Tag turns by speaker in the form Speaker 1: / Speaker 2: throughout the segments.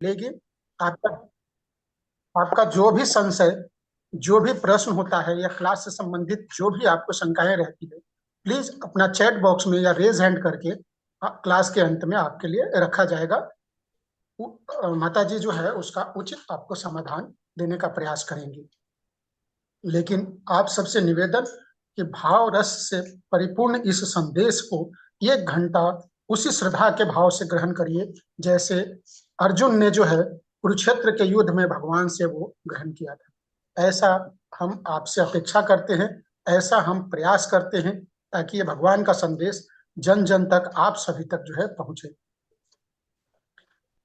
Speaker 1: लेकिन आपका आपका जो भी संशय, जो भी प्रश्न होता है या क्लास से संबंधित जो भी आपको शंकाएं रहती है, प्लीज अपना चैट बॉक्स में या रेज हैंड करके क्लास के अंत में आपके लिए रखा जाएगा। माता जी जो है उसका उचित आपको समाधान देने का प्रयास करेंगी। लेकिन आप सबसे निवेदन कि भाव रस से परिपूर्ण इस संदेश को 1 घंटा उसी श्रद्धा के भाव से ग्रहण करिए जैसे अर्जुन ने जो है कुरुक्षेत्र के युद्ध में भगवान से वो ग्रहण किया था। ऐसा हम आपसे अपेक्षा करते हैं, ऐसा हम प्रयास करते हैं, ताकि ये भगवान का संदेश जन जन तक, आप सभी तक जो है पहुंचे।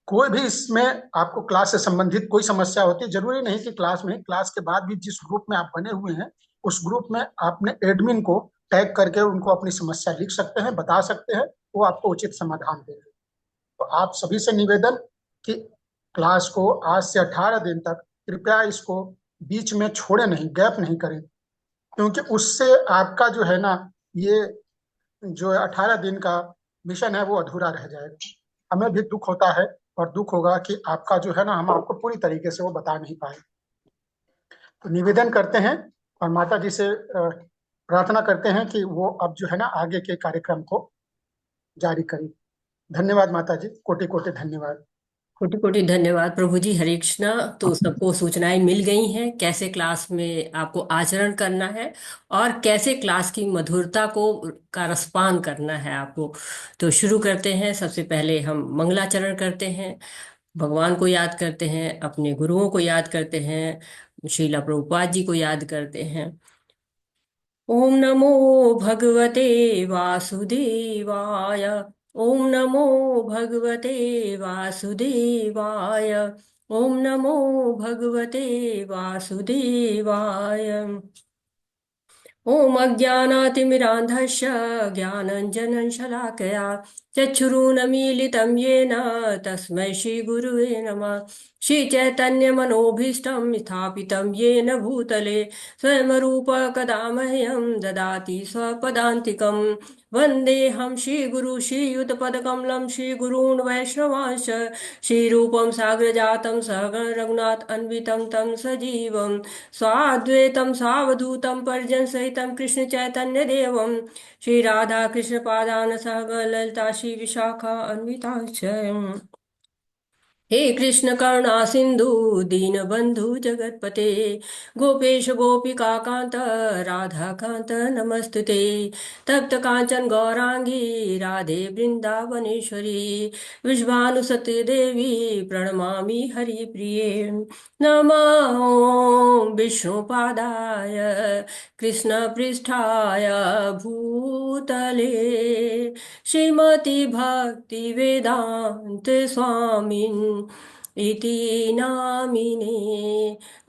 Speaker 1: कोई भी इसमें आपको क्लास से संबंधित कोई समस्या होती है, जरूरी नहीं कि क्लास में, क्लास के बाद भी जिस ग्रुप में आप बने हुए हैं उस ग्रुप में आपने एडमिन को टैग करके उनको अपनी समस्या लिख सकते हैं, बता सकते हैं, वो आपको उचित समाधान देंगे। तो आप सभी से निवेदन कि क्लास को आज से 18 दिन तक कृपया इसको बीच में छोड़े नहीं, गैप नहीं करें, क्योंकि उससे आपका जो है ना, ये जो 18 दिन का मिशन है वो अधूरा रह जाएगा। हमें भी दुख होता है और दुख होगा कि आपका जो है ना, हम आपको पूरी तरीके से वो बता नहीं पाए। तो निवेदन करते हैं और माता जी से प्रार्थना करते हैं कि वो अब जो है ना आगे के कार्यक्रम को जारी करें। धन्यवाद माता जी, कोटि कोटि धन्यवाद।
Speaker 2: कोटि कोटि धन्यवाद प्रभु जी। हरे कृष्णा। तो सबको सूचनाएं मिल गई हैं कैसे क्लास में आपको आचरण करना है और कैसे क्लास की मधुरता को का रसपान करना है आपको। तो शुरू करते हैं। सबसे पहले हम मंगलाचरण करते हैं, भगवान को याद करते हैं, अपने गुरुओं को याद करते हैं, श्रीला प्रभुपाद जी को याद करते हैं। ओम नमो भगवते वासुदेवाय। ओम नमो भगवते वासुदेवाय। ओम नमो भगवते वासुदेवाय। ॐ अज्ञानातिमिरान्धस्य ज्ञानञ्जनं शलाकया चक्षुरुन्मीलितं येन तस्मै श्रीगुरुवे नमः। श्रीचैतन्यमनोभीष्टं स्थापितं येन भूतले स्वयं रूप कदा मह्यं ददाति स्वपदान्तिकं। वन्देऽहं श्रीगुरु श्रीयुतपदकमलं श्रीगुरून् वैष्णवांश्च श्रीरूपं साग्रजातं सहगण रघुनाथ अन्वितं तं सजीवम् स्वाद्वैतं सावधूतं परिजनसहितं कृष्ण चैतन्य देवं श्री राधा कृष्ण पादान सहगण ललिता श्री विशाखा अन्विताश्च। हे कृष्ण करुणा सिंधु दीनबंधु जगतपते गोपेश गोपिका कांत राधा कांत नमस्तुते। तप्त कांचन गौरांगी राधे वृंदावनेश्वरी विश्वानुसती देवी प्रणमामि हरिप्रिये। नमः ॐ विष्णुपादाय कृष्णपृष्ठाय भूतले श्रीमती भक्ति वेदांत स्वामिन् इति नामिने।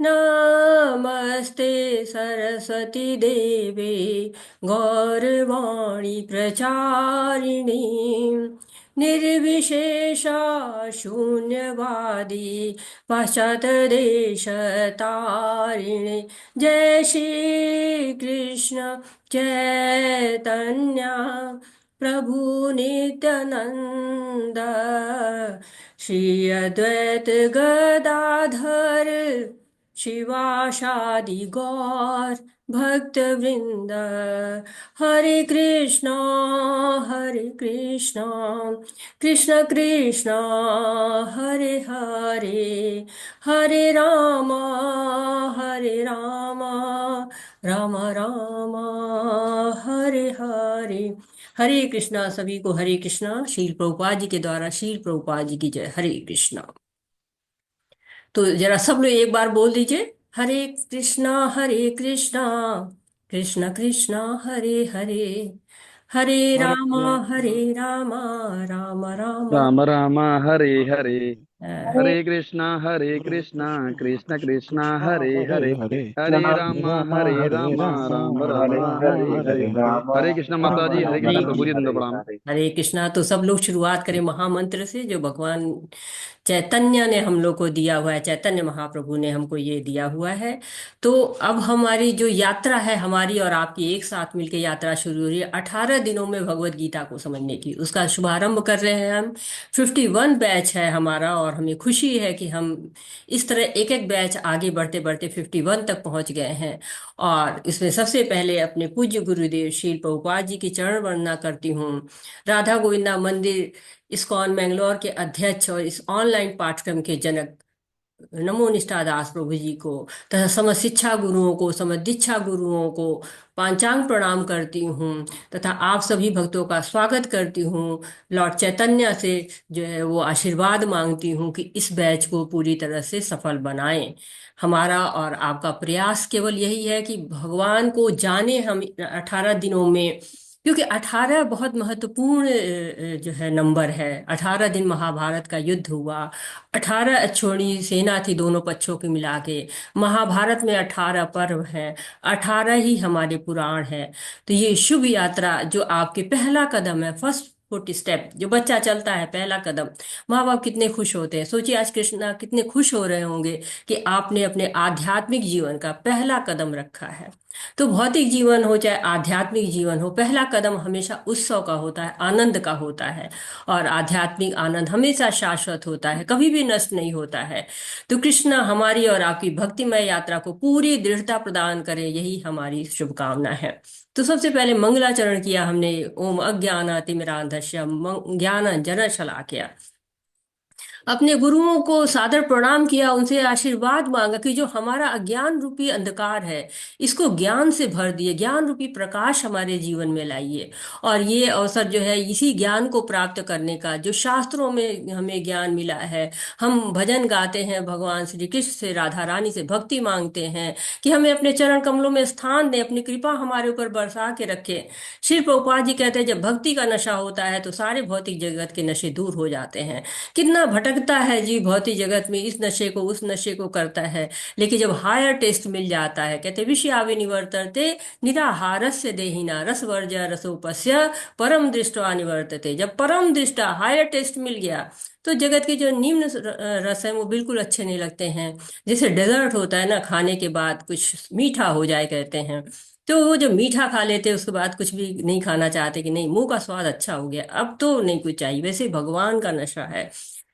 Speaker 2: नमस्ते सरस्वती देवे गौरवाणी प्रचारिणी निर्विशेषा शून्यवादी पाश्चात्यदेशतारिणे। जय श्री कृष्ण चैतन्य प्रभु नित्यानंद श्री अद्वैत गदाधर शिवासादि गौर भक्त वृंद। हरे कृष्णा कृष्ण कृष्ण हरे हरे, हरे राम राम राम हरे हरे। हरे कृष्णा। सभी को हरे कृष्णा। शील प्रभुपाद जी के द्वारा शील प्रभुपाद जी की जय। हरे कृष्णा। तो जरा सब लोग एक बार बोल दीजिए, हरे कृष्णा कृष्ण कृष्ण हरे हरे, हरे
Speaker 3: हरे
Speaker 2: राम राम राम
Speaker 3: राम राम हरे हरे,
Speaker 2: हरे।
Speaker 3: हरे कृष्णा कृष्ण कृष्ण हरे
Speaker 4: हरे
Speaker 3: हरे,
Speaker 4: हरे
Speaker 3: हरे
Speaker 4: हरे राम
Speaker 3: हरे
Speaker 4: हरे
Speaker 3: राम
Speaker 4: राम
Speaker 3: राम राम
Speaker 4: राम
Speaker 3: हरे
Speaker 4: राम
Speaker 3: हरे।
Speaker 4: हरे हरे।
Speaker 3: हरे कृष्ण माता जी, हरे
Speaker 2: हरे
Speaker 3: कृष्ण प्रभु जी, दंडो प्रणाम।
Speaker 2: हरे कृष्णा। तो सब लोग शुरुआत करें महामंत्र से जो भगवान चैतन्य ने हम लोग को दिया हुआ है, चैतन्य महाप्रभु ने हमको ये दिया हुआ है। तो अब हमारी जो यात्रा है, हमारी और आपकी एक साथ मिलकर यात्रा शुरू हो रही है 18 दिनों में भगवत गीता को समझने की। उसका शुभारंभ कर रहे हैं हम। 51 बैच है हमारा और हमें खुशी है कि हम इस तरह एक एक बैच आगे बढ़ते बढ़ते 51 तक पहुंच गए हैं। और इसमें सबसे पहले अपने पूज्य गुरुदेव श्रील प्रभुपाद जी की चरण वंदना करती हूँ। राधा गोविंदा मंदिर इस्कॉन मैंगलोर के अध्यक्ष और इस ऑनलाइन पाठ्यक्रम के जनक नमो निष्ठा दास प्रभु जी को तथा समस्त शिक्षा गुरुओं को, समस्त दीक्षा गुरुओं को पांचांग प्रणाम करती हूँ तथा आप सभी भक्तों का स्वागत करती हूँ। लॉर्ड चैतन्य से जो है वो आशीर्वाद मांगती हूँ कि इस बैच को पूरी तरह से सफल बनाएं। हमारा और आपका प्रयास केवल यही है कि भगवान को जाने हम 18 दिनों में, क्योंकि 18 बहुत महत्वपूर्ण जो है नंबर है। 18 दिन महाभारत का युद्ध हुआ, 18 अक्षौहिणी सेना थी दोनों पक्षों की मिला के। महाभारत में 18 पर्व हैं, 18 ही हमारे पुराण हैं। तो ये शुभ यात्रा जो आपके पहला कदम है, फर्स्ट फुट स्टेप, जो बच्चा चलता है पहला कदम, माँ बाप कितने खुश होते हैं। सोचिए आज कृष्णा कितने खुश हो रहे होंगे कि आपने अपने आध्यात्मिक जीवन का पहला कदम रखा है। तो भौतिक जीवन हो चाहे आध्यात्मिक जीवन हो, पहला कदम हमेशा उत्सव का होता है, आनंद का होता है। और आध्यात्मिक आनंद हमेशा शाश्वत होता है, कभी भी नष्ट नहीं होता है। तो कृष्ण हमारी और आपकी भक्तिमय यात्रा को पूरी दृढ़ता प्रदान करें, यही हमारी शुभकामना है। तो सबसे पहले मंगलाचरण किया हमने, ओम अज्ञानातिमिरान्धस्य ज्ञानांजन शलाकया। अपने गुरुओं को सादर प्रणाम किया, उनसे आशीर्वाद मांगा कि जो हमारा अज्ञान रूपी अंधकार है इसको ज्ञान से भर दिए, ज्ञान रूपी प्रकाश हमारे जीवन में लाइए। और ये अवसर जो है इसी ज्ञान को प्राप्त करने का, जो शास्त्रों में हमें ज्ञान मिला है, हम भजन गाते हैं भगवान श्री कृष्ण से, राधा रानी से भक्ति मांगते हैं कि हमें अपने चरण कमलों में स्थान दें, अपनी कृपा हमारे ऊपर बरसा के रखें। श्री प्रभुपाद जी कहते हैं जब भक्ति का नशा होता है तो सारे भौतिक जगत के नशे दूर हो जाते हैं। कितना भटकता है जी भौतिक जगत में, इस नशे को उस नशे को करता है, लेकिन जब हायर टेस्ट मिल जाता है, कहते विषयाविनिवर्तते निराहारस्य देहिना रसवर्ज्य रसोपस्य परम दृष्टवा निवर्तते। जब परम दृष्टा हायर टेस्ट मिल गया तो जगत के जो निम्न रस है वो बिल्कुल अच्छे नहीं लगते हैं। जैसे डेजर्ट होता है ना, खाने के बाद कुछ मीठा हो जाए कहते हैं, तो वो जब मीठा खा लेते हैं उसके बाद कुछ भी नहीं खाना चाहते कि नहीं मुंह का स्वाद अच्छा हो गया, अब तो नहीं कुछ चाहिए। वैसे भगवान का नशा है।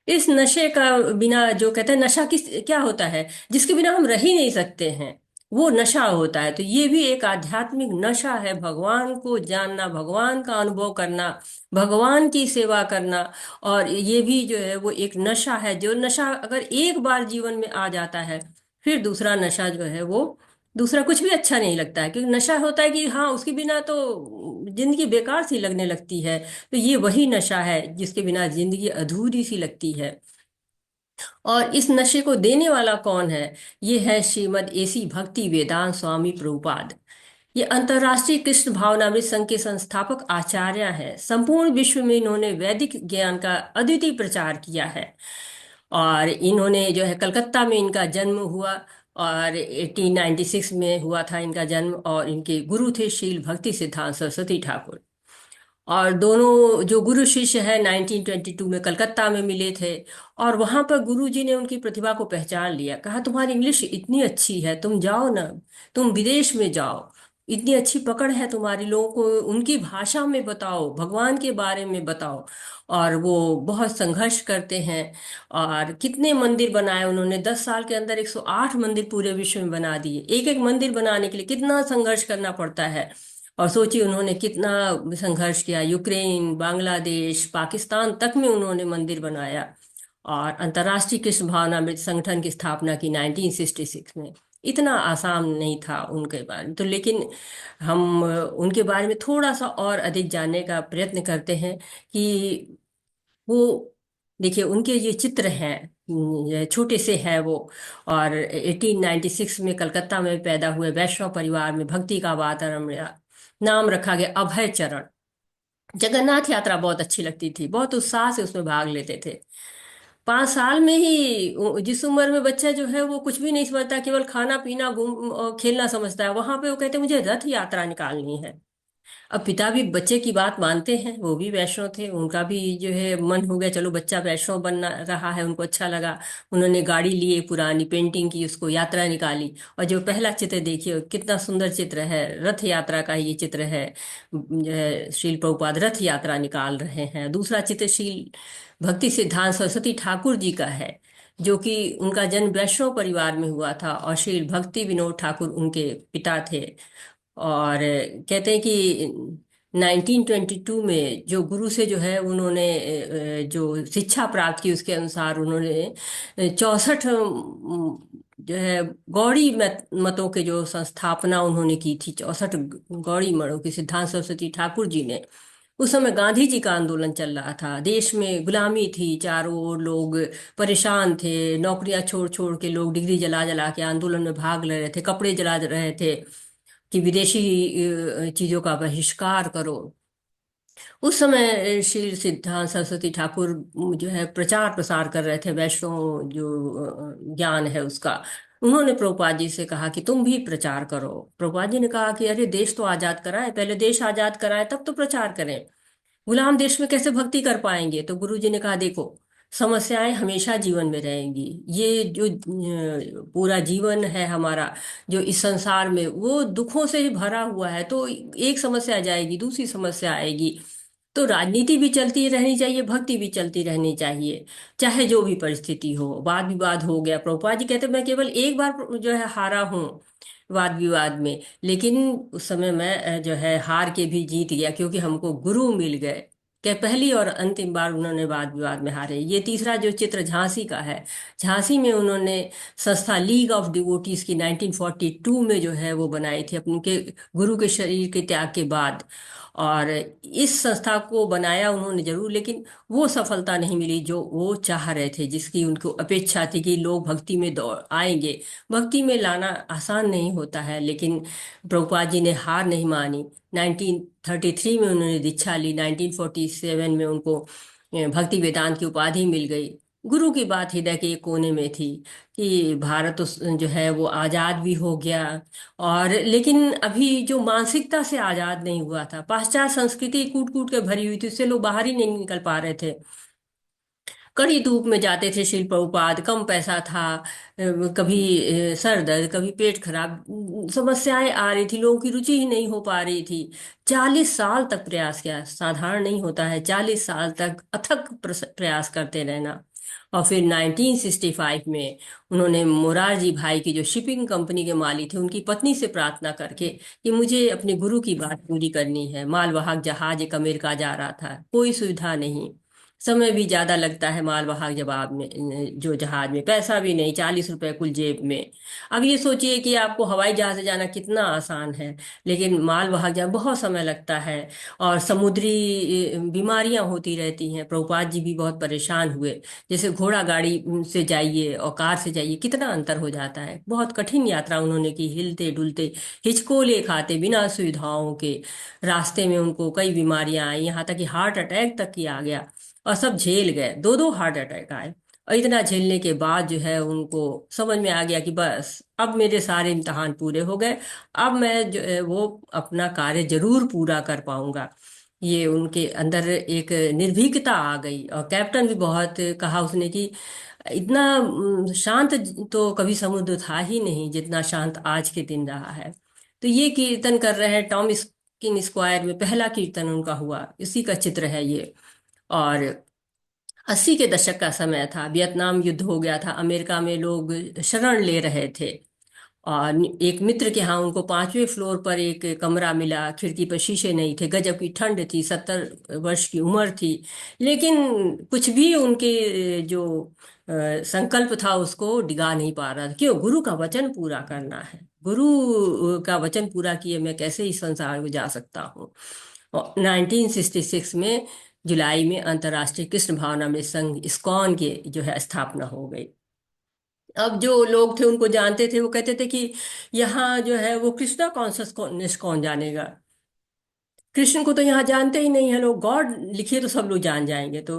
Speaker 2: इस नशे का बिना, जो कहते हैं नशा किस क्या होता है, जिसके बिना हम रह ही नहीं सकते हैं, वो नशा होता है। तो ये भी एक आध्यात्मिक नशा है, भगवान को जानना, भगवान का अनुभव करना, भगवान की सेवा करना। और ये भी जो है वो एक नशा है, जो नशा अगर एक बार जीवन में आ जाता है फिर दूसरा नशा जो है वो, दूसरा कुछ भी अच्छा नहीं लगता है। क्योंकि नशा होता है कि हाँ उसके बिना तो जिंदगी बेकार सी लगने लगती है। तो ये वही नशा है जिसके बिना जिंदगी अधूरी सी लगती है। और इस नशे को देने वाला कौन है? ये है श्रीमद एसी भक्ति वेदांत स्वामी प्रभुपाद। ये अंतर्राष्ट्रीय कृष्ण भावनामृत संघ के संस्थापक आचार्य हैं। संपूर्ण विश्व में इन्होंने वैदिक ज्ञान का अद्वितीय प्रचार किया है। और इन्होंने जो है कलकत्ता में इनका जन्म हुआ और 1896 में हुआ था इनका जन्म। और इनके गुरु थे शील भक्ति सिद्धांत सरस्वती ठाकुर। और दोनों जो गुरु शिष्य है 1922 में कलकत्ता में मिले थे। और वहां पर गुरु जी ने उनकी प्रतिभा को पहचान लिया, कहा तुम्हारी इंग्लिश इतनी अच्छी है, तुम जाओ ना, तुम विदेश में जाओ, इतनी अच्छी पकड़ है तुम्हारी, लोगों को उनकी भाषा में बताओ, भगवान के बारे में बताओ। और वो बहुत संघर्ष करते हैं। और कितने मंदिर बनाए उन्होंने, 10 साल के अंदर 108 मंदिर पूरे विश्व में बना दिए। एक एक मंदिर बनाने के लिए कितना संघर्ष करना पड़ता है। और सोचिए उन्होंने कितना संघर्ष किया, यूक्रेन, बांग्लादेश, पाकिस्तान तक में उन्होंने मंदिर बनाया। और अंतर्राष्ट्रीय कृष्ण भावनामृत संगठन की स्थापना की 1966 में। इतना आसान नहीं था उनके बारे में तो, लेकिन हम उनके बारे में थोड़ा सा और अधिक जानने का प्रयत्न करते हैं कि वो, देखिए उनके ये चित्र हैं, ये छोटे से हैं वो। और 1896 में कलकत्ता में पैदा हुए, वैष्णव परिवार में भक्ति का वातावरण मिला, नाम रखा गया अभय चरण। जगन्नाथ यात्रा बहुत अच्छी लगती थी, बहुत उत्साह से उसमें भाग लेते थे। 5 साल में ही जिस उम्र में बच्चा जो है वो कुछ भी नहीं समझता, केवल खाना पीना घूम और खेलना समझता है, वहां पे वो कहते हैं मुझे रथ यात्रा निकालनी है। अब पिता भी बच्चे की बात मानते हैं, वो भी वैष्णव थे, उनका भी जो है मन हो गया, चलो बच्चा वैष्णव बनना रहा है, उनको अच्छा लगा। उन्होंने गाड़ी लिए, पुरानी पेंटिंग की, उसको यात्रा निकाली। और जो पहला चित्र देखिए, कितना सुंदर चित्र है, रथ यात्रा का ये चित्र है। जो है श्रील प्रभुपाद रथ यात्रा निकाल रहे हैं। दूसरा चित्र श्रील भक्ति सिद्धांत सरस्वती ठाकुर जी का है, जो कि उनका जन्म वैष्णव परिवार में हुआ था, और श्री भक्ति विनोद ठाकुर उनके पिता थे। और कहते हैं कि 1922 में जो गुरु से जो है उन्होंने जो शिक्षा प्राप्त की, उसके अनुसार उन्होंने 64 जो है गौड़ी मतों के जो संस्थापना उन्होंने की थी। 64 गौड़ी मठों की, सिद्धांत सरस्वती ठाकुर जी ने। उस समय गांधी जी का आंदोलन चल रहा था, देश में गुलामी थी, चारों ओर लोग परेशान थे, नौकरियां छोड़ छोड़ के लोग डिग्री जला जला के आंदोलन में भाग ले रहे थे, कपड़े जला रहे थे कि विदेशी चीजों का बहिष्कार करो। उस समय श्री सिद्धांत सरस्वती ठाकुर जो है प्रचार प्रसार कर रहे थे वैष्णव जो ज्ञान है उसका। उन्होंने प्रभुपाद जी से कहा कि तुम भी प्रचार करो। प्रभुपाद जी ने कहा कि अरे देश तो आजाद कराए, पहले देश आजाद कराए तब तो प्रचार करें, गुलाम देश में कैसे भक्ति कर पाएंगे। तो गुरु जी ने कहा देखो, समस्याएं हमेशा जीवन में रहेंगी, ये जो पूरा जीवन है हमारा, जो इस संसार में वो दुखों से ही भरा हुआ है। तो एक समस्या जाएगी, दूसरी समस्या आएगी। तो राजनीति भी चलती रहनी चाहिए, भक्ति भी चलती रहनी चाहिए, चाहे जो भी परिस्थिति हो। वाद विवाद हो गया, प्रभुपाद जी कहते मैं केवल एक बार जो है हारा हूँ वाद विवाद में, लेकिन उस समय मैं जो है हार के भी जीत गया, क्योंकि हमको गुरु मिल गए। कि पहली और अंतिम बार उन्होंने वाद विवाद में हारे। ये तीसरा जो चित्र झांसी का है, झांसी में उन्होंने संस्था लीग ऑफ डिवोटीज की 1942 में जो है वो बनाई थी, अपने के गुरु के शरीर के त्याग के बाद। और इस संस्था को बनाया उन्होंने जरूर, लेकिन वो सफलता नहीं मिली जो वो चाह रहे थे, जिसकी उनको अपेक्षा थी कि लोग भक्ति में दौड़ आएंगे। भक्ति में लाना आसान नहीं होता है, लेकिन प्रभुपाद जी ने हार नहीं मानी। 1933 में उन्होंने दीक्षा ली, 1947 में उनको भक्ति वेदांत की उपाधि मिल गई। गुरु की बात हृदय के एक कोने में थी कि भारत जो है वो आजाद भी हो गया, और लेकिन अभी जो मानसिकता से आजाद नहीं हुआ था, पाश्चात्य संस्कृति कूट कूट के भरी हुई थी, उससे लोग बाहर ही नहीं निकल पा रहे थे। कड़ी धूप में जाते थे शिल प्रभुपाद, कम पैसा था, कभी सर दर्द, कभी पेट खराब, समस्याएं आ रही थी, लोगों की रुचि ही नहीं हो पा रही थी। 40 साल तक प्रयास किया, साधारण नहीं होता है 40 साल तक अथक प्रयास करते रहना। और फिर 1965 में उन्होंने मोरारजी भाई की जो शिपिंग कंपनी के मालिक थे, उनकी पत्नी से प्रार्थना करके कि मुझे अपने गुरु की बात पूरी करनी है। मालवाहक जहाज एक अमेरिका जा रहा था, कोई सुविधा नहीं, समय भी ज्यादा लगता है मालवाहक जवाब में, जो जहाज में पैसा भी नहीं, 40 रुपए कुल जेब में। अब ये सोचिए कि आपको हवाई जहाज से जाना कितना आसान है, लेकिन मालवाहक जहाज बहुत समय लगता है, और समुद्री बीमारियां होती रहती हैं। प्रभुपाद जी भी बहुत परेशान हुए। जैसे घोड़ा गाड़ी से जाइए और कार से जाइए, कितना अंतर हो जाता है। बहुत कठिन यात्रा उन्होंने की, हिलते डुलते, हिचकोले खाते, बिना सुविधाओं के। रास्ते में उनको कई बीमारियां आई, यहाँ तक कि हार्ट अटैक तक ही आ गया, और सब झेल गए। दो दो हार्ट अटैक आए, और इतना झेलने के बाद जो है उनको समझ में आ गया कि बस अब मेरे सारे इम्तहान पूरे हो गए, अब मैं जो है वो अपना कार्य जरूर पूरा कर पाऊंगा। ये उनके अंदर एक निर्भीकता आ गई। और कैप्टन भी बहुत कहा उसने कि इतना शांत तो कभी समुद्र था ही नहीं जितना शांत आज के दिन रहा है। तो ये कीर्तन कर रहे हैं टॉम स्किन स्क्वायर में, पहला कीर्तन उनका हुआ, इसी का चित्र है ये। और 80 के दशक का समय था, वियतनाम युद्ध हो गया था, अमेरिका में लोग शरण ले रहे थे। और एक मित्र के यहाँ उनको 5वें फ्लोर पर एक कमरा मिला, खिड़की पर शीशे नहीं थे, गजब की ठंड थी, 70 वर्ष की उम्र थी, लेकिन कुछ भी उनके जो संकल्प था उसको डिगा नहीं पा रहा था। क्यों? गुरु का वचन पूरा करना है, गुरु का वचन पूरा किए मैं कैसे इस संसार में जा सकता हूँ। और 1966 में जुलाई में अंतर्राष्ट्रीय कृष्ण भावनामृत संघ इस्कॉन के जो है स्थापना हो गई। अब जो लोग थे उनको जानते थे, वो कहते थे कि यहाँ जो है वो कृष्णा कॉन्शसनेस कौन जानेगा, कृष्ण को तो यहाँ जानते ही नहीं है लोग, गॉड लिखिए तो सब लोग जान जाएंगे। तो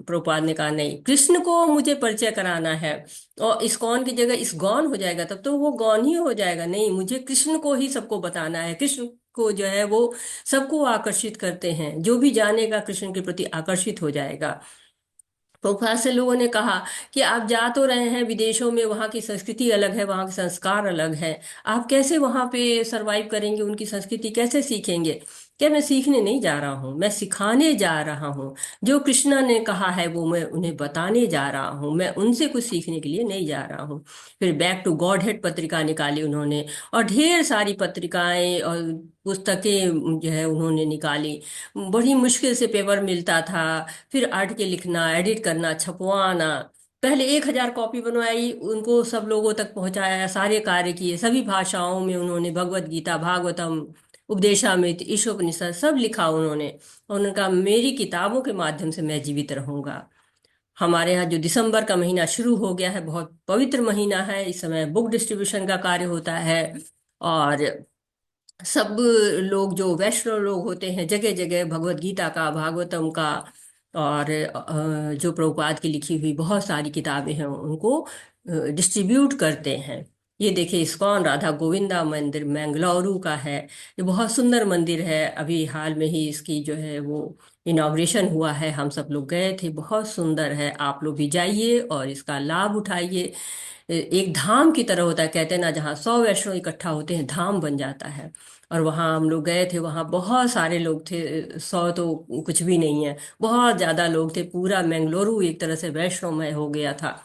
Speaker 2: प्रभुपाद ने कहा नहीं, कृष्ण को मुझे परिचय कराना है। और इस्कॉन की जगह इस गौन हो जाएगा, तब तो वो गौन ही हो जाएगा, नहीं, मुझे कृष्ण को ही सबको बताना है, कृष्ण को जो है वो सबको आकर्षित करते हैं। जो भी जानेगा कृष्ण के प्रति आकर्षित हो जाएगा। तो बहुत से लोगों ने कहा कि आप जा तो रहे हैं विदेशों में, वहाँ की संस्कृति अलग है, वहाँ के संस्कार अलग है, आप कैसे वहाँ पे सरवाइव करेंगे, उनकी संस्कृति कैसे सीखेंगे? क्या मैं सीखने नहीं जा रहा हूँ, मैं सिखाने जा रहा हूँ। जो कृष्णा ने कहा है वो मैं उन्हें बताने जा रहा हूँ, मैं उनसे कुछ सीखने के लिए नहीं जा रहा हूँ। फिर बैक टू गॉड हेड पत्रिका निकाली उन्होंने, और ढेर सारी पत्रिकाएं और पुस्तकें जो है उन्होंने निकाली। बड़ी मुश्किल से पेपर मिलता था, फिर आर्ट के लिखना, एडिट करना, छपवाना। पहले 1,000 कॉपी बनवाई, उनको सब लोगों तक पहुंचाया, सारे कार्य किए, सभी भाषाओं में उन्होंने भगवत गीता, भागवतम, उपदेशामृत, ईशोपनिषद सब लिखा उन्होंने। और उन्होंने कहा मेरी किताबों के माध्यम से मैं जीवित रहूंगा। हमारे यहाँ जो दिसंबर का महीना शुरू हो गया है, बहुत पवित्र महीना है, इस समय बुक डिस्ट्रीब्यूशन का कार्य होता है। और सब लोग जो वैष्णव लोग होते हैं जगह जगह भगवत गीता का, भागवतम का, और जो प्रभुपाद की लिखी हुई बहुत सारी किताबें हैं उनको डिस्ट्रीब्यूट करते हैं। ये देखिए इस्कॉन राधा गोविंदा मंदिर मैंगलोरू का है। ये बहुत सुंदर मंदिर है, अभी हाल में ही इसकी जो है वो इनॉग्रेशन हुआ है, हम सब लोग गए थे, बहुत सुंदर है। आप लोग भी जाइए और इसका लाभ उठाइए। एक धाम की तरह होता है, कहते हैं ना, जहाँ 100 वैष्णव इकट्ठा होते हैं धाम बन जाता है। और वहाँ हम लोग गए थे, वहाँ बहुत सारे लोग थे, 100 तो कुछ भी नहीं है, बहुत ज्यादा लोग थे। पूरा मैंगलोरू एक तरह से वैष्णवमय हो गया था।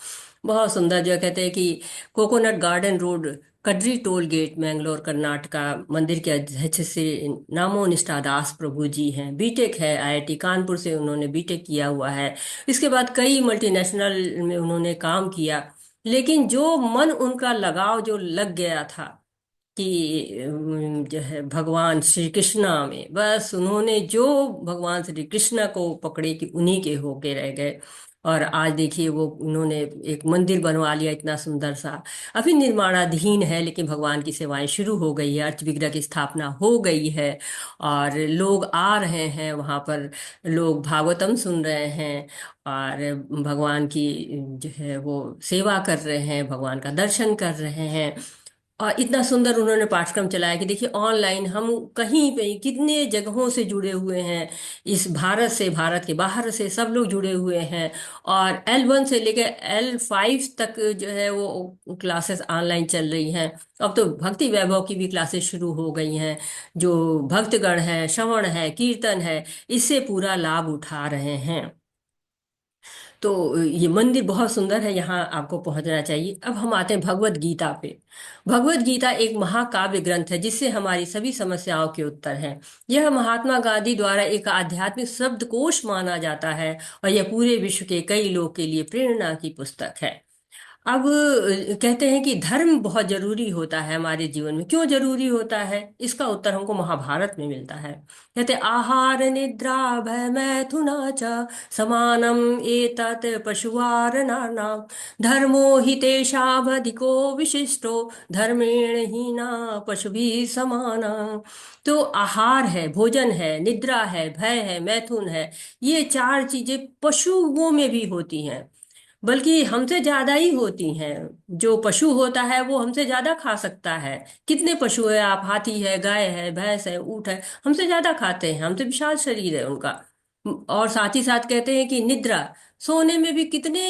Speaker 2: बहुत सुंदर, जो कहते हैं कि coconut garden road, Kadri toll gate, Mangalore Karnataka. मंदिर के अध्यक्ष श्री नामो निष्ठा दास प्रभु जी हैं, बीटेक है, आईआईटी कानपुर से उन्होंने बीटेक किया हुआ है। इसके बाद कई मल्टीनेशनल में उन्होंने काम किया। लेकिन जो मन उनका लगाव जो लग गया था कि जो है भगवान श्री कृष्णा में, बस उन्होंने जो भगवान श्री कृष्णा को पकड़े कि उन्हीं के होके रह गए। और आज देखिए वो उन्होंने एक मंदिर बनवा लिया इतना सुंदर सा, अभी निर्माणाधीन है, लेकिन भगवान की सेवाएं शुरू हो गई है, अर्च विग्रह की स्थापना हो गई है। और लोग आ रहे हैं वहां पर, लोग भागवतम सुन रहे हैं और भगवान की जो है वो सेवा कर रहे हैं, भगवान का दर्शन कर रहे हैं। और इतना सुंदर उन्होंने पाठ्यक्रम चलाया कि देखिए ऑनलाइन हम कहीं पे कितने जगहों से जुड़े हुए हैं, इस भारत से, भारत के बाहर से सब लोग जुड़े हुए हैं। और L1 से लेकर L5 तक जो है वो क्लासेस ऑनलाइन चल रही हैं। अब तो भक्ति वैभव की भी क्लासेस शुरू हो गई हैं। जो भक्तगण है, श्रवण है, कीर्तन है, इससे पूरा लाभ उठा रहे हैं। तो ये मंदिर बहुत सुंदर है, यहाँ आपको पहुंचना चाहिए। अब हम आते हैं भगवत गीता पे। भगवत गीता एक महाकाव्य ग्रंथ है जिससे हमारी सभी समस्याओं के उत्तर हैं। यह महात्मा गांधी द्वारा एक आध्यात्मिक शब्दकोश माना जाता है, और यह पूरे विश्व के कई लोग के लिए प्रेरणा की पुस्तक है। अब कहते हैं कि धर्म बहुत जरूरी होता है हमारे जीवन में। क्यों जरूरी होता है, इसका उत्तर हमको महाभारत में मिलता है। कहते आहार निद्रा भय मैथुना च समानम एतत् पशुवार नाम धर्मो हि तेषामधिको विशिष्टो धर्मेण हीना पशु भी समाना। तो आहार है, भोजन है, निद्रा है, भय है, मैथुन है, ये चार चीजें पशुओं में भी होती हैं, बल्कि हमसे ज्यादा ही होती हैं। जो पशु होता है वो हमसे ज्यादा खा सकता है। कितने पशु है आप, हाथी है, गाय है, भैंस है, ऊंट है, हमसे ज्यादा खाते हैं, हमसे विशाल शरीर है उनका। और साथ ही साथ कहते हैं कि निद्रा, सोने में भी कितने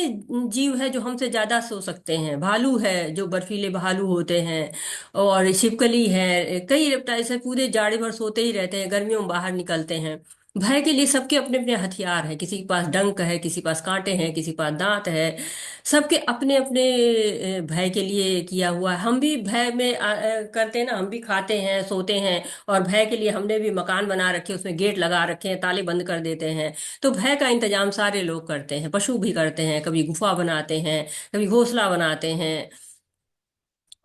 Speaker 2: जीव है जो हमसे ज्यादा सो सकते हैं। भालू है, जो बर्फीले भालू होते हैं, और छिपकली है, कई रेप्टाइल्स है, पूरे जाड़े भर सोते ही रहते हैं, गर्मियों में बाहर निकलते हैं। भय के लिए सबके अपने अपने हथियार हैं, किसी के पास डंक है, किसी के पास कांटे हैं, किसी के पास दांत है। सबके अपने अपने भय के लिए किया हुआ है। हम भी भय में करते हैं ना, हम भी खाते हैं, सोते हैं, और भय के लिए हमने भी मकान बना रखे, उसमें गेट लगा रखे हैं, ताले बंद कर देते हैं। तो भय का इंतजाम सारे लोग करते हैं, पशु भी करते हैं, कभी गुफा बनाते हैं, कभी घोंसला बनाते हैं।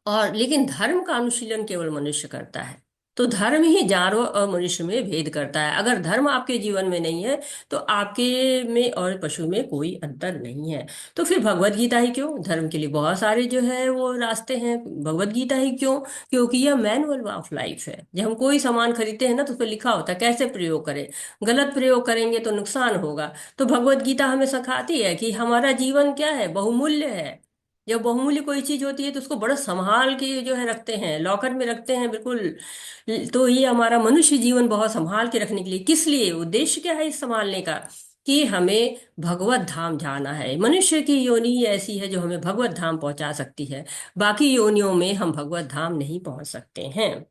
Speaker 2: और लेकिन धर्म का अनुशीलन केवल मनुष्य करता है। तो धर्म ही जानवर और मनुष्य में भेद करता है। अगर धर्म आपके जीवन में नहीं है तो आपके में और पशु में कोई अंतर नहीं है। तो फिर भगवत गीता ही क्यों? धर्म के लिए बहुत सारे जो है वो रास्ते हैं, भगवत गीता ही क्यों? क्योंकि यह मैनुअल ऑफ लाइफ है। जब हम कोई सामान खरीदते हैं ना तो उस पर लिखा होता है कैसे प्रयोग करें। गलत प्रयोग करेंगे तो नुकसान होगा। तो भगवत गीता हमें सिखाती है कि हमारा जीवन क्या है, बहुमूल्य है। जब बहुमूल्य कोई चीज होती है तो उसको बड़ा संभाल के जो है रखते हैं, लॉकर में रखते हैं बिल्कुल। तो ये हमारा मनुष्य जीवन बहुत संभाल के रखने के लिए, किस लिए, उद्देश्य क्या है इस संभालने का, कि हमें भगवत धाम जाना है। मनुष्य की योनि ऐसी है जो हमें भगवत धाम पहुंचा सकती है, बाकी योनियों में हम भगवत धाम नहीं पहुंच सकते हैं।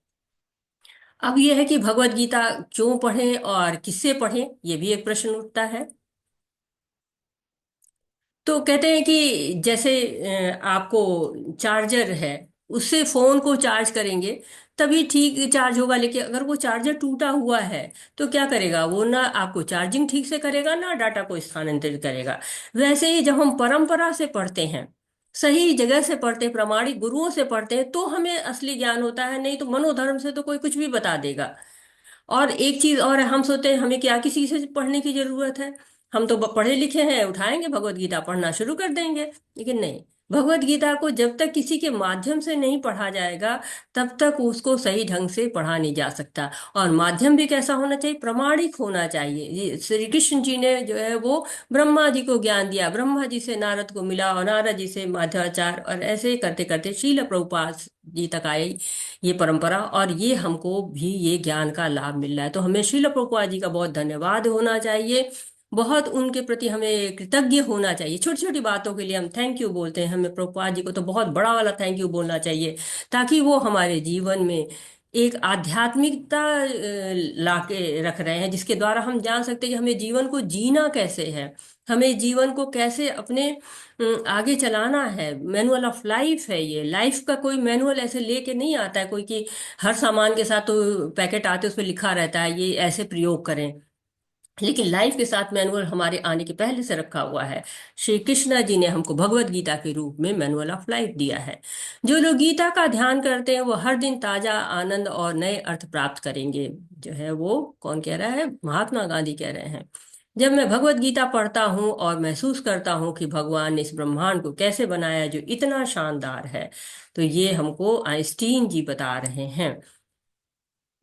Speaker 2: अब यह है कि भगवत गीता क्यों पढ़ें और किससे पढ़ें, ये भी एक प्रश्न उठता है। तो कहते हैं कि जैसे आपको चार्जर है, उससे फोन को चार्ज करेंगे तभी ठीक चार्ज होगा, लेकिन अगर वो चार्जर टूटा हुआ है तो क्या करेगा, वो ना आपको चार्जिंग ठीक से करेगा ना डाटा को स्थानांतरित करेगा। वैसे ही जब हम परंपरा से पढ़ते हैं, सही जगह से पढ़ते हैं, प्रामाणिक गुरुओं से पढ़ते हैं, तो हमें असली ज्ञान होता है। नहीं तो मनोधर्म से तो कोई कुछ भी बता देगा। और एक चीज और है, हम सोचते हैं हमें क्या किसी से पढ़ने की जरूरत है, हम तो पढ़े लिखे हैं, उठाएंगे भगवत गीता पढ़ना शुरू कर देंगे। लेकिन नहीं, भगवत गीता को जब तक किसी के माध्यम से नहीं पढ़ा जाएगा तब तक उसको सही ढंग से पढ़ा नहीं जा सकता। और माध्यम भी कैसा होना चाहिए, प्रमाणिक होना चाहिए। ये श्री कृष्ण जी ने जो है वो ब्रह्मा जी को ज्ञान दिया, ब्रह्मा जी से नारद को मिला और नारद जी से माध्वाचार्य, और ऐसे करते करते श्रील प्रभुपाद जी तक आए ये परंपरा, और ये हमको भी ये ज्ञान का लाभ मिल रहा है। तो हमें श्रील प्रभुपाद जी का बहुत धन्यवाद होना चाहिए, बहुत उनके प्रति हमें कृतज्ञ होना चाहिए। छोटी छोटी बातों के लिए हम थैंक यू बोलते हैं, हमें प्रभुपाद जी को तो बहुत बड़ा वाला थैंक यू बोलना चाहिए, ताकि वो हमारे जीवन में एक आध्यात्मिकता लाके रख रहे हैं, जिसके द्वारा हम जान सकते हैं कि हमें जीवन को जीना कैसे है, हमें जीवन को कैसे अपने आगे चलाना है। मैनुअल ऑफ लाइफ है ये, लाइफ का कोई मैनुअल ऐसे लेके नहीं आता है कोई, कि हर सामान के साथ तो पैकेट आते हैं उसमें लिखा रहता है ये ऐसे प्रयोग करें। लेकिन लाइफ के साथ मैनुअल हमारे आने के पहले से रखा हुआ है। श्री कृष्णा जी ने हमको भगवत गीता के रूप में मैनुअल ऑफ लाइफ दिया है। जो लोग गीता का ध्यान करते हैं वो हर दिन ताजा आनंद और नए अर्थ प्राप्त करेंगे, जो है वो कौन कह रहा है, महात्मा गांधी कह रहे हैं। जब मैं भगवत गीता पढ़ता हूँ और महसूस करता हूँ कि भगवान ने इस ब्रह्मांड को कैसे बनाया जो इतना शानदार है, तो ये हमको आइंस्टीन जी बता रहे हैं।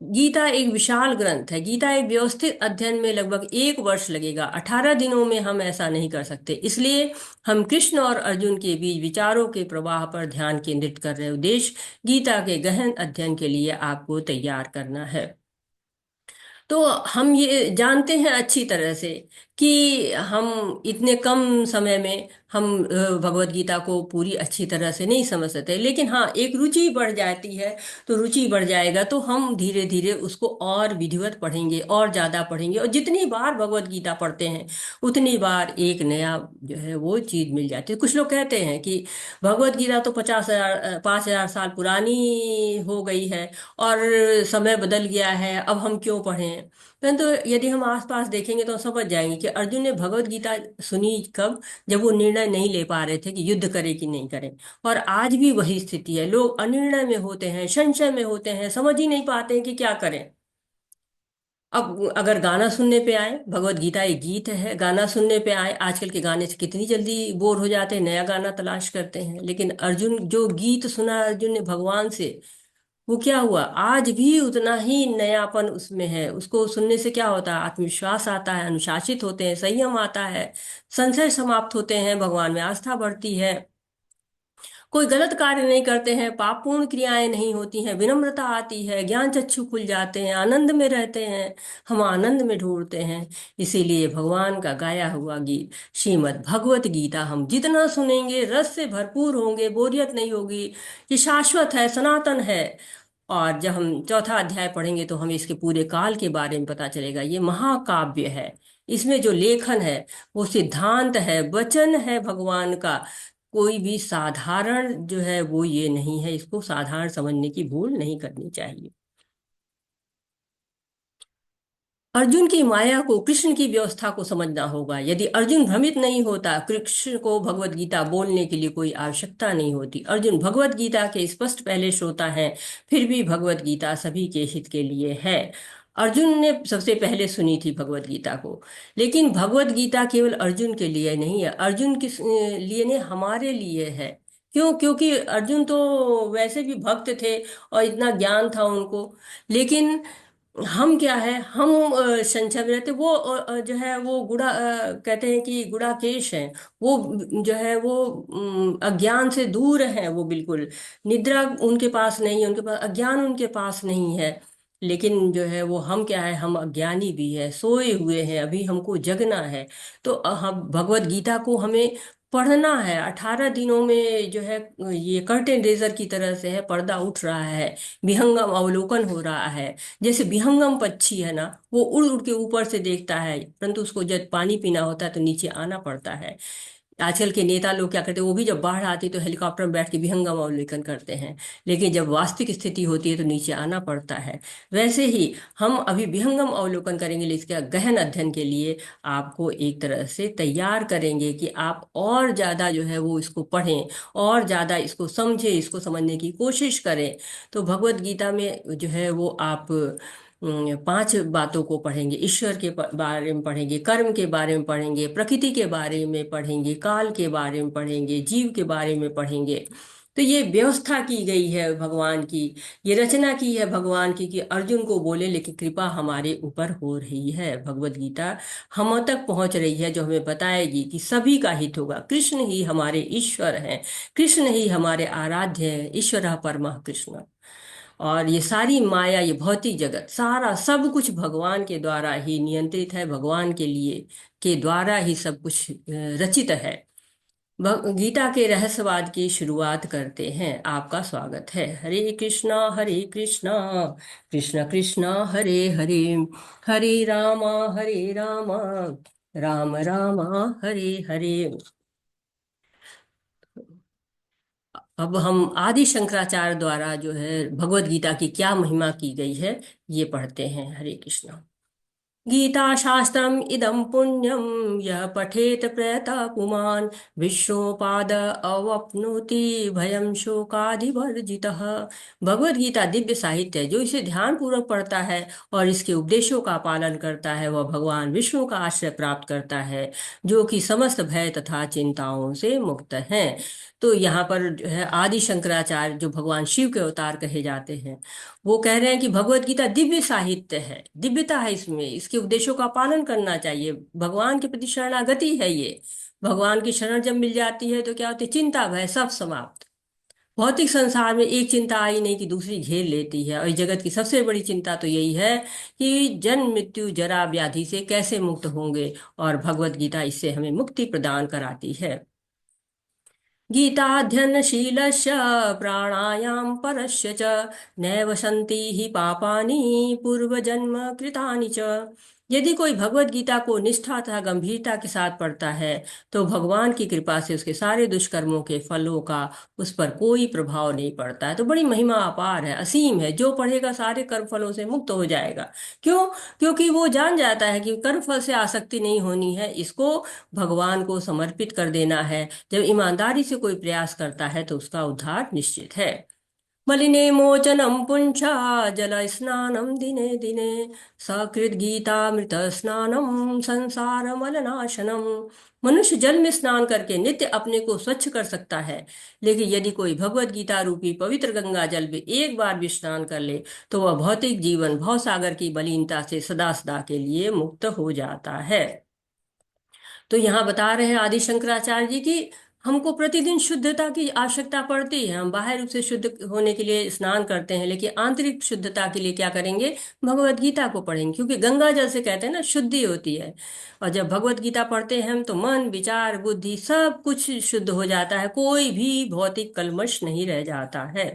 Speaker 2: गीता एक विशाल ग्रंथ है, गीता एक व्यवस्थित अध्ययन में लगभग 1 वर्ष लगेगा, 18 दिनों में हम ऐसा नहीं कर सकते। इसलिए हम कृष्ण और अर्जुन के बीच विचारों के प्रवाह पर ध्यान केंद्रित कर रहे उद्देश्य गीता के गहन अध्ययन के लिए आपको तैयार करना है। तो हम ये जानते हैं अच्छी तरह से कि हम इतने कम समय में हम भगवत गीता को पूरी अच्छी तरह से नहीं समझ सकते, लेकिन हाँ एक रुचि बढ़ जाती है। तो रुचि बढ़ जाएगा तो हम धीरे धीरे उसको और विधिवत पढ़ेंगे और ज़्यादा पढ़ेंगे, और जितनी बार भगवत गीता पढ़ते हैं उतनी बार एक नया जो है वो चीज़ मिल जाती है। कुछ लोग कहते हैं कि भगवत गीता तो 5,000 पाँच हजार साल पुरानी हो गई है और समय बदल गया है, अब हम क्यों पढ़ें। परंतु यदि हम आसपास देखेंगे तो हम समझ जाएंगे कि अर्जुन ने भगवत गीता सुनी कब, जब वो निर्णय नहीं ले पा रहे थे कि युद्ध करें कि नहीं करें। और आज भी वही स्थिति है, लोग अनिर्णय में होते हैं, संशय में होते हैं, समझ ही नहीं पाते हैं कि क्या करें। अब अगर गाना सुनने पे आए, भगवत गीता एक गीत है, गाना सुनने पे आए, आजकल के गाने से कितनी जल्दी बोर हो जाते हैं, नया गाना तलाश करते हैं। लेकिन अर्जुन जो गीत सुना अर्जुन ने भगवान से, वो क्या हुआ, आज भी उतना ही नयापन उसमें है। उसको सुनने से क्या होता है, आत्मविश्वास आता है, अनुशासित होते हैं, संयम आता है, संशय समाप्त होते हैं, भगवान में आस्था बढ़ती है, कोई गलत कार्य नहीं करते हैं, पापपूर्ण क्रियाएं नहीं होती हैं, विनम्रता आती है, ज्ञान चक्षु खुल जाते हैं, आनंद में रहते हैं, हम आनंद में ढूंढते हैं। इसीलिए भगवान का गाया हुआ गीत श्रीमद् भगवत गीता हम जितना सुनेंगे रस से भरपूर होंगे, बोरियत नहीं होगी। ये शाश्वत है, सनातन है। और जब हम चौथा अध्याय पढ़ेंगे तो हमें इसके पूरे काल के बारे में पता चलेगा। ये महाकाव्य है, इसमें जो लेखन है वो सिद्धांत है, वचन है भगवान का। कोई भी साधारण जो है वो ये नहीं है, इसको साधारण समझने की भूल नहीं करनी चाहिए। अर्जुन की माया को, कृष्ण की व्यवस्था को समझना होगा। यदि अर्जुन भ्रमित नहीं होता, कृष्ण को भगवत गीता बोलने के लिए कोई आवश्यकता नहीं होती। अर्जुन भगवत गीता के स्पष्ट पहले श्रोता हैं, फिर भी भगवत गीता सभी के हित के लिए है। अर्जुन ने सबसे पहले सुनी थी भगवत गीता को, लेकिन भगवत गीता केवल अर्जुन के लिए नहीं है, अर्जुन किस लिए ने, हमारे लिए है। क्यों? क्योंकि अर्जुन तो वैसे भी भक्त थे और इतना ज्ञान था उनको, लेकिन हम क्या है, हम संशय में रहते, वो जो है वो कहते हैं कि गुड़ाकेश है। वो जो है वो अज्ञान से दूर है, वो बिल्कुल निद्रा उनके पास नहीं है, उनके पास अज्ञान उनके पास नहीं है। लेकिन जो है वो हम क्या है, हम अज्ञानी भी है, सोए हुए हैं, अभी हमको जगना है। तो हम भगवत गीता को हमें पढ़ना है। 18 दिनों में जो है ये कर्टेन रेजर की तरह से है, पर्दा उठ रहा है, विहंगम अवलोकन हो रहा है। जैसे विहंगम पक्षी है ना, वो उड़ उड़ के ऊपर से देखता है, परंतु उसको जब पानी पीना होता है तो नीचे आना पड़ता है। आजकल के नेता लोग क्या करते हैं, वो भी जब बाढ़ आती है तो हेलीकॉप्टर में बैठ के विहंगम अवलोकन करते हैं, लेकिन जब वास्तविक स्थिति होती है तो नीचे आना पड़ता है। वैसे ही हम अभी विहंगम अवलोकन करेंगे, इसका गहन अध्ययन के लिए आपको एक तरह से तैयार करेंगे कि आप और ज्यादा जो है वो इसको पढ़ें, और ज्यादा इसको समझें, इसको समझने की कोशिश करें। तो भगवत गीता में जो है वो आप 5 बातों को पढ़ेंगे। ईश्वर के बारे में पढ़ेंगे, कर्म के बारे में पढ़ेंगे, प्रकृति के बारे में पढ़ेंगे, काल के बारे में पढ़ेंगे, जीव के बारे में पढ़ेंगे। तो ये व्यवस्था की गई है भगवान की, ये रचना की है भगवान की कि अर्जुन को बोले, लेकिन कृपा हमारे ऊपर हो रही है। भगवत गीता हम तक पहुंच रही है, जो हमें बताएगी कि सभी का हित होगा। कृष्ण ही हमारे ईश्वर हैं, कृष्ण ही हमारे आराध्य हैं, ईश्वर परमः कृष्ण। और ये सारी माया, ये भौतिक जगत, सारा सब कुछ भगवान के द्वारा ही नियंत्रित है, भगवान के लिए के द्वारा ही सब कुछ रचित है। गीता के रहस्यवाद की शुरुआत करते हैं। आपका स्वागत है। हरे कृष्णा कृष्ण कृष्णा हरे हरे, हरे रामा राम राम हरे हरे। अब हम आदि शंकराचार्य द्वारा जो है भगवत गीता की क्या महिमा की गई है, ये पढ़ते हैं। हरे कृष्णा। गीता शास्त्रम इदं पुण्यम यः पठेत प्रयतः पुमान् विश्वोपाद अवप्नोति भयं शोकादिवर्जितः। भगवत गीता दिव्य साहित्य है। जो इसे ध्यान पूर्वक पढ़ता है और इसके उपदेशों का पालन करता है, वह भगवान विष्णु का आश्रय प्राप्त करता है, जो कि समस्त भय तथा चिंताओं से मुक्त हैं। तो यहाँ पर जो है आदि शंकराचार्य, जो भगवान शिव के अवतार कहे जाते हैं, वो कह रहे हैं कि भगवत गीता दिव्य साहित्य है, दिव्यता है इसमें, इसके उपदेशों का पालन करना चाहिए। भगवान के प्रति शरणागति है ये। भगवान की शरण जब मिल जाती है तो क्या होती है, चिंता भय सब समाप्त। भौतिक संसार में एक चिंता आई नहीं कि दूसरी घेर लेती है, और इस जगत की सबसे बड़ी चिंता तो यही है कि जन्म मृत्यु जरा व्याधि से कैसे मुक्त होंगे, और भगवत गीता इससे हमें मुक्ति प्रदान कराती है। गीताध्ययनशीलस्य प्राणायाम परस्य च नैव सन्ति हि पापानि पूर्वजन्म कृतानि च। यदि कोई भगवत गीता को निष्ठा तथा गंभीरता के साथ पढ़ता है, तो भगवान की कृपा से उसके सारे दुष्कर्मों के फलों का उस पर कोई प्रभाव नहीं पड़ता है। तो बड़ी महिमा अपार है, असीम है। जो पढ़ेगा सारे कर्म फलों से मुक्त हो जाएगा। क्यों? क्योंकि वो जान जाता है कि कर्म फल से आसक्ति नहीं होनी है, इसको भगवान को समर्पित कर देना है। जब ईमानदारी से कोई प्रयास करता है तो उसका उद्धार निश्चित है। मलिने मोचनम पुंसा जल स्नानम दिने दिने, सकृत गीतामृत स्नानम संसार मलनाशनम। मनुष्य जल में स्नान करके नित्य अपने को स्वच्छ कर सकता है, लेकिन यदि कोई भगवत गीता रूपी पवित्र गंगा जल में एक बार भी स्नान कर ले, तो वह भौतिक जीवन भवसागर की मलिनता से सदा सदा के लिए मुक्त हो जाता है। तो यहाँ बता रहे हैं आदि शंकराचार्य जी की हमको प्रतिदिन शुद्धता की आवश्यकता पड़ती है। हम बाहर रूप से शुद्ध होने के लिए स्नान करते हैं, लेकिन आंतरिक शुद्धता के लिए क्या करेंगे, भगवत गीता को पढ़ेंगे। क्योंकि गंगा जल से कहते हैं ना, शुद्धि होती है। और जब भगवत गीता पढ़ते हैं हम, तो मन विचार बुद्धि सब कुछ शुद्ध हो जाता है, कोई भी भौतिक कल्मश नहीं रह जाता है।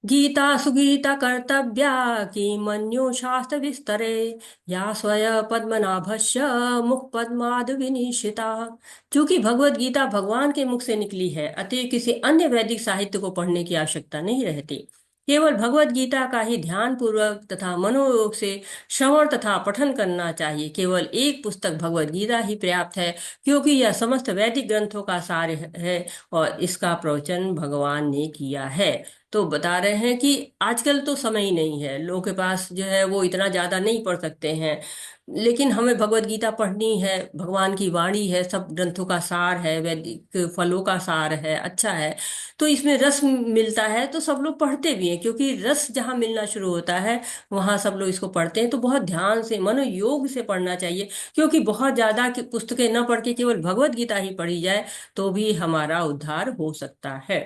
Speaker 2: गीता सुगीता कर्तव्या किमन्यो शास्त्र विस्तरे, या स्वय पद्मनाभस्य मुख पद्माद विनिशिता। चूंकि भगवत गीता भगवान के मुख से निकली है, अतः किसी अन्य वैदिक साहित्य को पढ़ने की आवश्यकता नहीं रहती। केवल भगवत गीता का ही ध्यान पूर्वक तथा मनोयोग से श्रवण तथा पठन करना चाहिए। केवल एक पुस्तक भगवत गीता ही पर्याप्त है, क्योंकि यह समस्त वैदिक ग्रंथों का सार है और इसका प्रवचन भगवान ने किया है। तो तो बता रहे हैं कि आजकल तो समय ही नहीं है, लोगों के पास जो है वो इतना ज्यादा नहीं पढ़ सकते हैं, लेकिन हमें भगवत गीता पढ़नी है, भगवान की वाणी है, सब ग्रंथों का सार है, वैदिक फलों का सार है, अच्छा है। तो इसमें रस मिलता है तो सब लोग पढ़ते भी हैं, क्योंकि रस जहाँ मिलना शुरू होता है वहां सब लोग इसको पढ़ते हैं। तो बहुत ध्यान से मनोयोग से पढ़ना चाहिए, क्योंकि बहुत ज्यादा पुस्तकें न पढ़ के केवल भगवत गीता ही पढ़ी जाए तो भी हमारा उद्धार हो सकता है।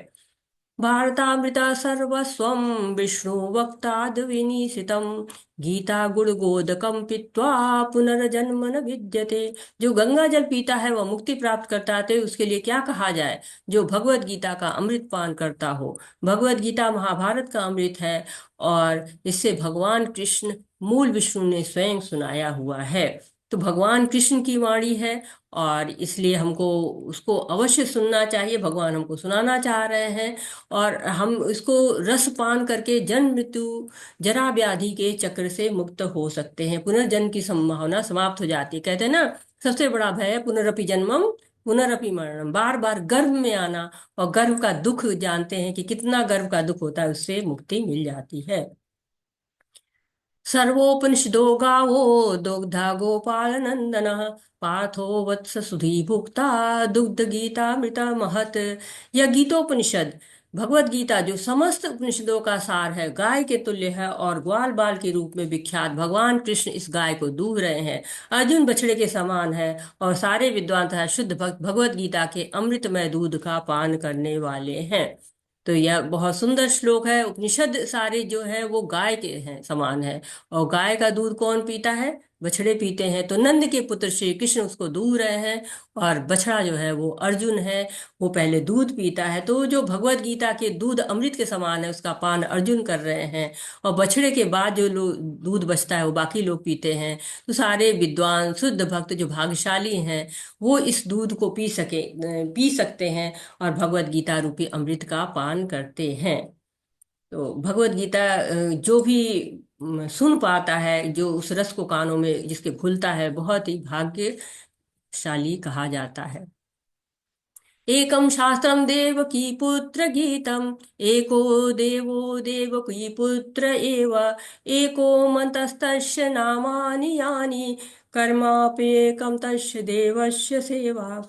Speaker 2: भारतामृता सर्वस्वं विष्णु वक्ताद् विनिशितम् गीता गुणगोदकं पीत्वा पुनर्जन्म न विद्यते। जो गंगा जल पीता है वह मुक्ति प्राप्त करता है, तो उसके लिए क्या कहा जाए? जो भगवत गीता का अमृत पान करता हो। भगवत गीता महाभारत का अमृत है, और इससे भगवान कृष्ण मूल विष्णु ने स्वयं सुनाया हुआ है। तो भगवान कृष्ण की वाणी है, और इसलिए हमको उसको अवश्य सुनना चाहिए। भगवान हमको सुनाना चाह रहे हैं, और हम इसको रस पान करके जन्म मृत्यु जरा व्याधि के चक्र से मुक्त हो सकते हैं। पुनर्जन्म की संभावना समाप्त हो जाती है। कहते हैं ना, सबसे बड़ा भय है पुनरपि जन्मम पुनरपि मरणम, बार बार गर्भ में आना। और गर्भ का दुख जानते हैं कि कितना गर्भ का दुख होता है, उससे मुक्ति मिल जाती है। सर्वोपनिषदो गावो दुग्धा गोपाल नंदन पार्थो वत्स सुधी भुक्ता दुग्ध गीता मृता महत। यह गीतोपनिषद, भगवत गीता, जो समस्त उपनिषदों का सार है, गाय के तुल्य है और ग्वाल बाल के रूप में विख्यात। भगवान कृष्ण इस गाय को दूह रहे हैं। अर्जुन बछड़े के समान है, और सारे विद्वान तथा शुद्ध भक्त भगवत गीता के अमृतमय दूध का पान करने वाले हैं। तो यह बहुत सुंदर श्लोक है। उपनिषद सारे जो है वो गाय के हैं समान है। और गाय का दूध कौन पीता है? बछड़े पीते हैं। तो नंद के पुत्र श्री कृष्ण उसको दूह रहे हैं, और बछड़ा जो है वो अर्जुन है, वो पहले दूध पीता है। तो जो भगवत गीता के दूध अमृत के समान है, उसका पान अर्जुन कर रहे हैं, और बछड़े के बाद जो दूध बचता है वो बाकी लोग पीते हैं। तो सारे विद्वान शुद्ध भक्त जो भाग्यशाली हैं वो इस दूध को पी सकते हैं, और भगवत गीता रूपी अमृत का पान करते हैं। तो भगवत गीता जो भी सुन पाता है, जो उस रस को कानों में जिसके घुलता है, बहुत ही भाग्यशाली कहा जाता है। एकम शास्त्रम देवकी पुत्र गीतम एको देवो देवकी पुत्र एव एको मंतस्तस्य नामानि यानि कर्माप्येकम तस्य देवस्य सेवा।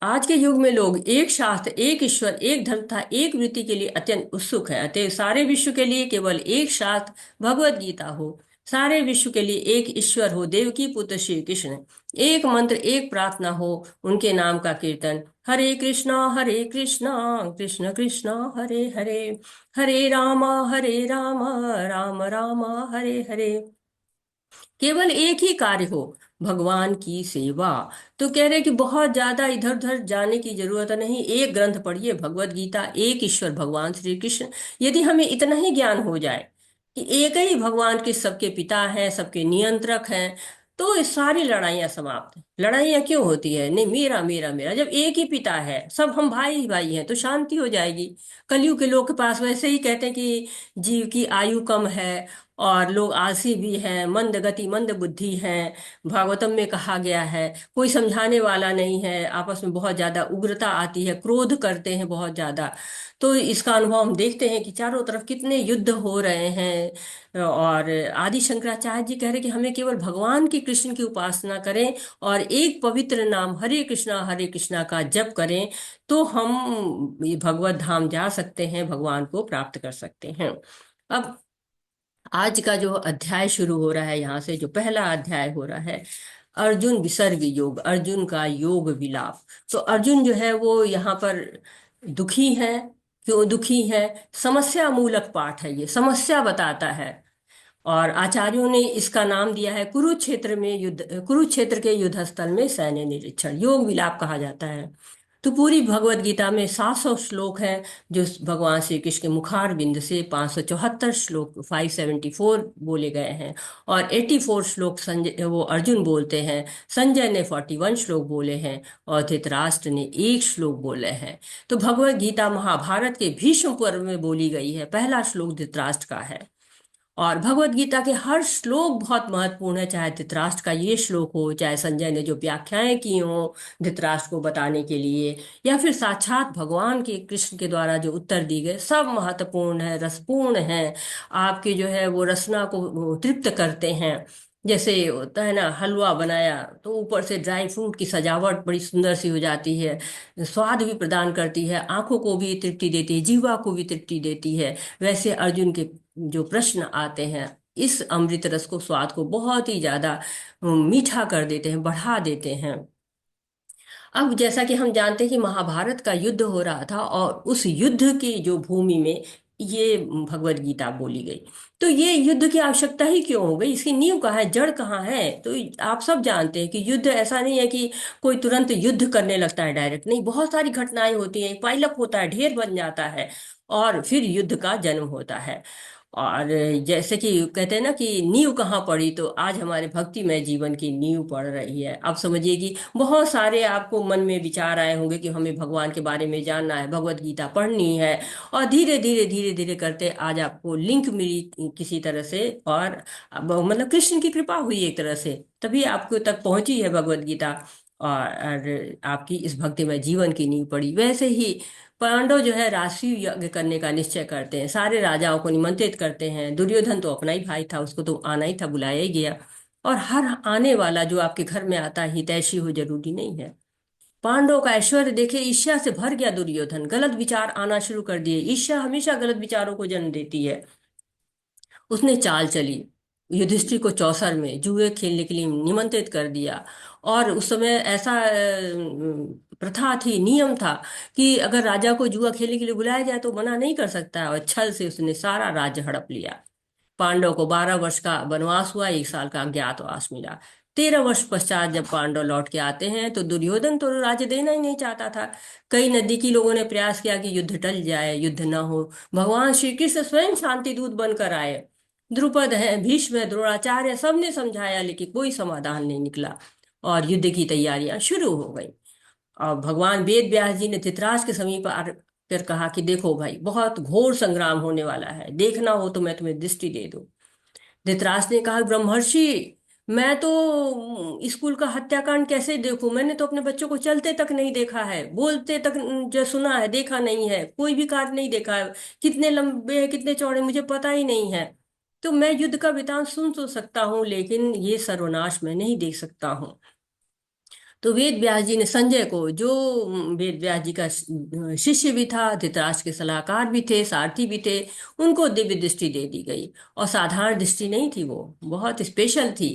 Speaker 2: आज के युग में लोग एक शास्त्र, एक ईश्वर, एक धर्म तथा एक वृत्ति के लिए अत्यंत उत्सुक है। अतः सारे विश्व के लिए केवल एक शास्त्र भगवत गीता हो, सारे विश्व के लिए एक ईश्वर हो, देवकी पुत्र श्री कृष्ण, एक मंत्र, एक प्रार्थना हो, उनके नाम का कीर्तन। हरे कृष्णा कृष्ण कृष्ण हरे हरे, हरे रामा राम राम हरे हरे। केवल एक ही कार्य हो, भगवान की सेवा। तो कह रहे कि बहुत ज्यादा इधर उधर जाने की जरूरत नहीं। एक ग्रंथ पढ़िए, भगवत गीता, एक ईश्वर भगवान श्री कृष्ण। यदि हमें इतना ही ज्ञान हो जाए कि एक ही भगवान के सबके पिता हैं, सबके नियंत्रक हैं, तो ये सारी लड़ाइयां समाप्त हैं। लड़ाइयां क्यों होती है? नहीं, मेरा मेरा मेरा, जब एक ही पिता है, सब हम भाई ही भाई हैं, तो शांति हो जाएगी। कलयुग के लोग के पास वैसे ही कहते हैं कि जीव की आयु कम है, और लोग आलसी भी हैं, मंद गति मंद बुद्धि हैं। भागवतम में कहा गया है, कोई समझाने वाला नहीं है, आपस में बहुत ज्यादा उग्रता आती है, क्रोध करते हैं बहुत ज्यादा। तो इसका अनुभव हम देखते हैं कि चारों तरफ कितने युद्ध हो रहे हैं। और आदि शंकराचार्य जी कह रहे कि हमें केवल भगवान की, कृष्ण की उपासना करें, और एक पवित्र नाम हरे कृष्णा का जप करें, तो हम ये भगवत धाम जा सकते हैं, भगवान को प्राप्त कर सकते हैं। अब आज का जो अध्याय शुरू हो रहा है, यहाँ से जो पहला अध्याय हो रहा है, अर्जुन विसर्ग योग, अर्जुन का योग विलाप। तो अर्जुन जो है वो यहाँ पर दुखी है। क्यों दुखी है? समस्या मूलक पाठ है, ये समस्या बताता है। और आचार्यों ने इसका नाम दिया है कुरुक्षेत्र के युद्ध स्थल में सैन्य निरीक्षण, योग विलाप कहा जाता है। तो पूरी भगवत गीता में 700 श्लोक हैं, जो भगवान श्री कृष्ण के मुखार बिंद से 574 श्लोक 574 बोले गए हैं, और 84 श्लोक संजय वो अर्जुन बोलते हैं, संजय ने 41 श्लोक बोले हैं, और धृतराष्ट्र ने 1 श्लोक बोले हैं। तो भगवत गीता महाभारत के भीष्म पर्व में बोली गई है। पहला श्लोक धृतराष्ट्र का है, और भगवत गीता के हर श्लोक बहुत महत्वपूर्ण है, चाहे धृतराष्ट्र का ये श्लोक हो, चाहे संजय ने जो व्याख्याएं की हो धृतराष्ट्र को बताने के लिए, या फिर साक्षात भगवान के कृष्ण के द्वारा जो उत्तर दी गए, सब महत्वपूर्ण है, रसपूर्ण है, आपके जो है वो रसना को वो तृप्त करते हैं। जैसे होता है ना, हलवा बनाया तो ऊपर से ड्राई फ्रूट की सजावट बड़ी सुंदर सी हो जाती है, स्वाद भी प्रदान करती है, आंखों को भी तृप्ति देती है, जीवा को भी तृप्ति देती है। वैसे अर्जुन के जो प्रश्न आते हैं इस अमृत रस को, स्वाद को बहुत ही ज्यादा मीठा कर देते हैं, बढ़ा देते हैं। अब जैसा कि हम जानते हैं कि महाभारत का युद्ध हो रहा था और उस युद्ध की जो भूमि में ये भगवत गीता बोली गई, तो ये युद्ध की आवश्यकता ही क्यों हो गई, इसकी नींव कहाँ है, जड़ कहाँ है? तो आप सब जानते हैं कि युद्ध ऐसा नहीं है कि कोई तुरंत युद्ध करने लगता है डायरेक्ट, नहीं, बहुत सारी घटनाएं होती हैं, पाइलअप होता है, ढेर बन जाता है और फिर युद्ध का जन्म होता है। और जैसे कि कहते हैं ना कि नींव कहाँ पड़ी, तो आज हमारे भक्तिमय जीवन की नींव पड़ रही है। अब समझिए कि बहुत सारे आपको मन में विचार आए होंगे कि हमें भगवान के बारे में जानना है, भगवत गीता पढ़नी है, और धीरे धीरे धीरे धीरे करते आज आपको लिंक मिली किसी तरह से, और अब मतलब कृष्ण की कृपा हुई एक तरह से, तभी आपको तक पहुंची है भगवत गीता, और आपकी इस भक्तिमय जीवन की नींव पड़ी। वैसे ही पांडव जो है राष्ट्रीय यज्ञ करने का निश्चय करते हैं, सारे राजाओं को निमंत्रित करते हैं। दुर्योधन तो अपना ही भाई था, उसको तो आना ही था, बुलाया ही गया। और हर आने वाला जो आपके घर में आता है हितैषी हो जरूरी नहीं है। पांडवों का ऐश्वर्य देखे ईर्ष्या से भर गया दुर्योधन, गलत विचार आना शुरू कर दिए। ईर्ष्या हमेशा गलत विचारों को जन्म देती है। उसने चाल चली, युधिष्ठिर को चौसर में जुए खेलने के लिए निमंत्रित कर दिया। और उस समय ऐसा प्रथा थी, नियम था कि अगर राजा को जुआ खेलने के लिए बुलाया जाए तो मना नहीं कर सकता है, और छल से उसने सारा राज्य हड़प लिया। पांडव को 12 वर्ष का वनवास हुआ, 1 साल का अज्ञातवास मिला। 13 वर्ष पश्चात जब पांडव लौट के आते हैं तो दुर्योधन तो राज्य देना ही नहीं चाहता था। कई नजदीकी लोगों ने प्रयास किया कि युद्ध टल जाए, युद्ध न हो। भगवान श्री कृष्ण स्वयं शांति दूत बनकर आए। द्रुपद है, भीष्म है, द्रोणाचार्य, सबने समझाया लेकिन कोई समाधान नहीं निकला, और युद्ध की तैयारियां शुरू हो गई। और भगवान वेद व्यास जी ने धृतराष्ट्र के समीप आकर कहा कि देखो भाई, बहुत घोर संग्राम होने वाला है, देखना हो तो मैं तुम्हें दृष्टि दे दूं। धृतराष्ट्र ने कहा, ब्रह्मर्षि, मैं तो स्कूल का हत्याकांड कैसे देखूं, मैंने तो अपने बच्चों को चलते तक नहीं देखा है, बोलते तक जो सुना है, देखा नहीं है, कोई भी कार्य नहीं देखा है, कितने लंबे हैं कितने चौड़े मुझे पता ही नहीं है। तो मैं युद्ध का वृतांत सुन तो सकता हूँ लेकिन ये सर्वनाश मैं नहीं देख सकता हूँ। तो वेद व्यास जी ने संजय को, जो वेद व्यास जी का शिष्य भी था, धृतराष्ट्र के सलाहकार भी थे, सारथी भी थे, उनको दिव्य दृष्टि दे दी गई। और साधारण दृष्टि नहीं थी, वो बहुत स्पेशल थी,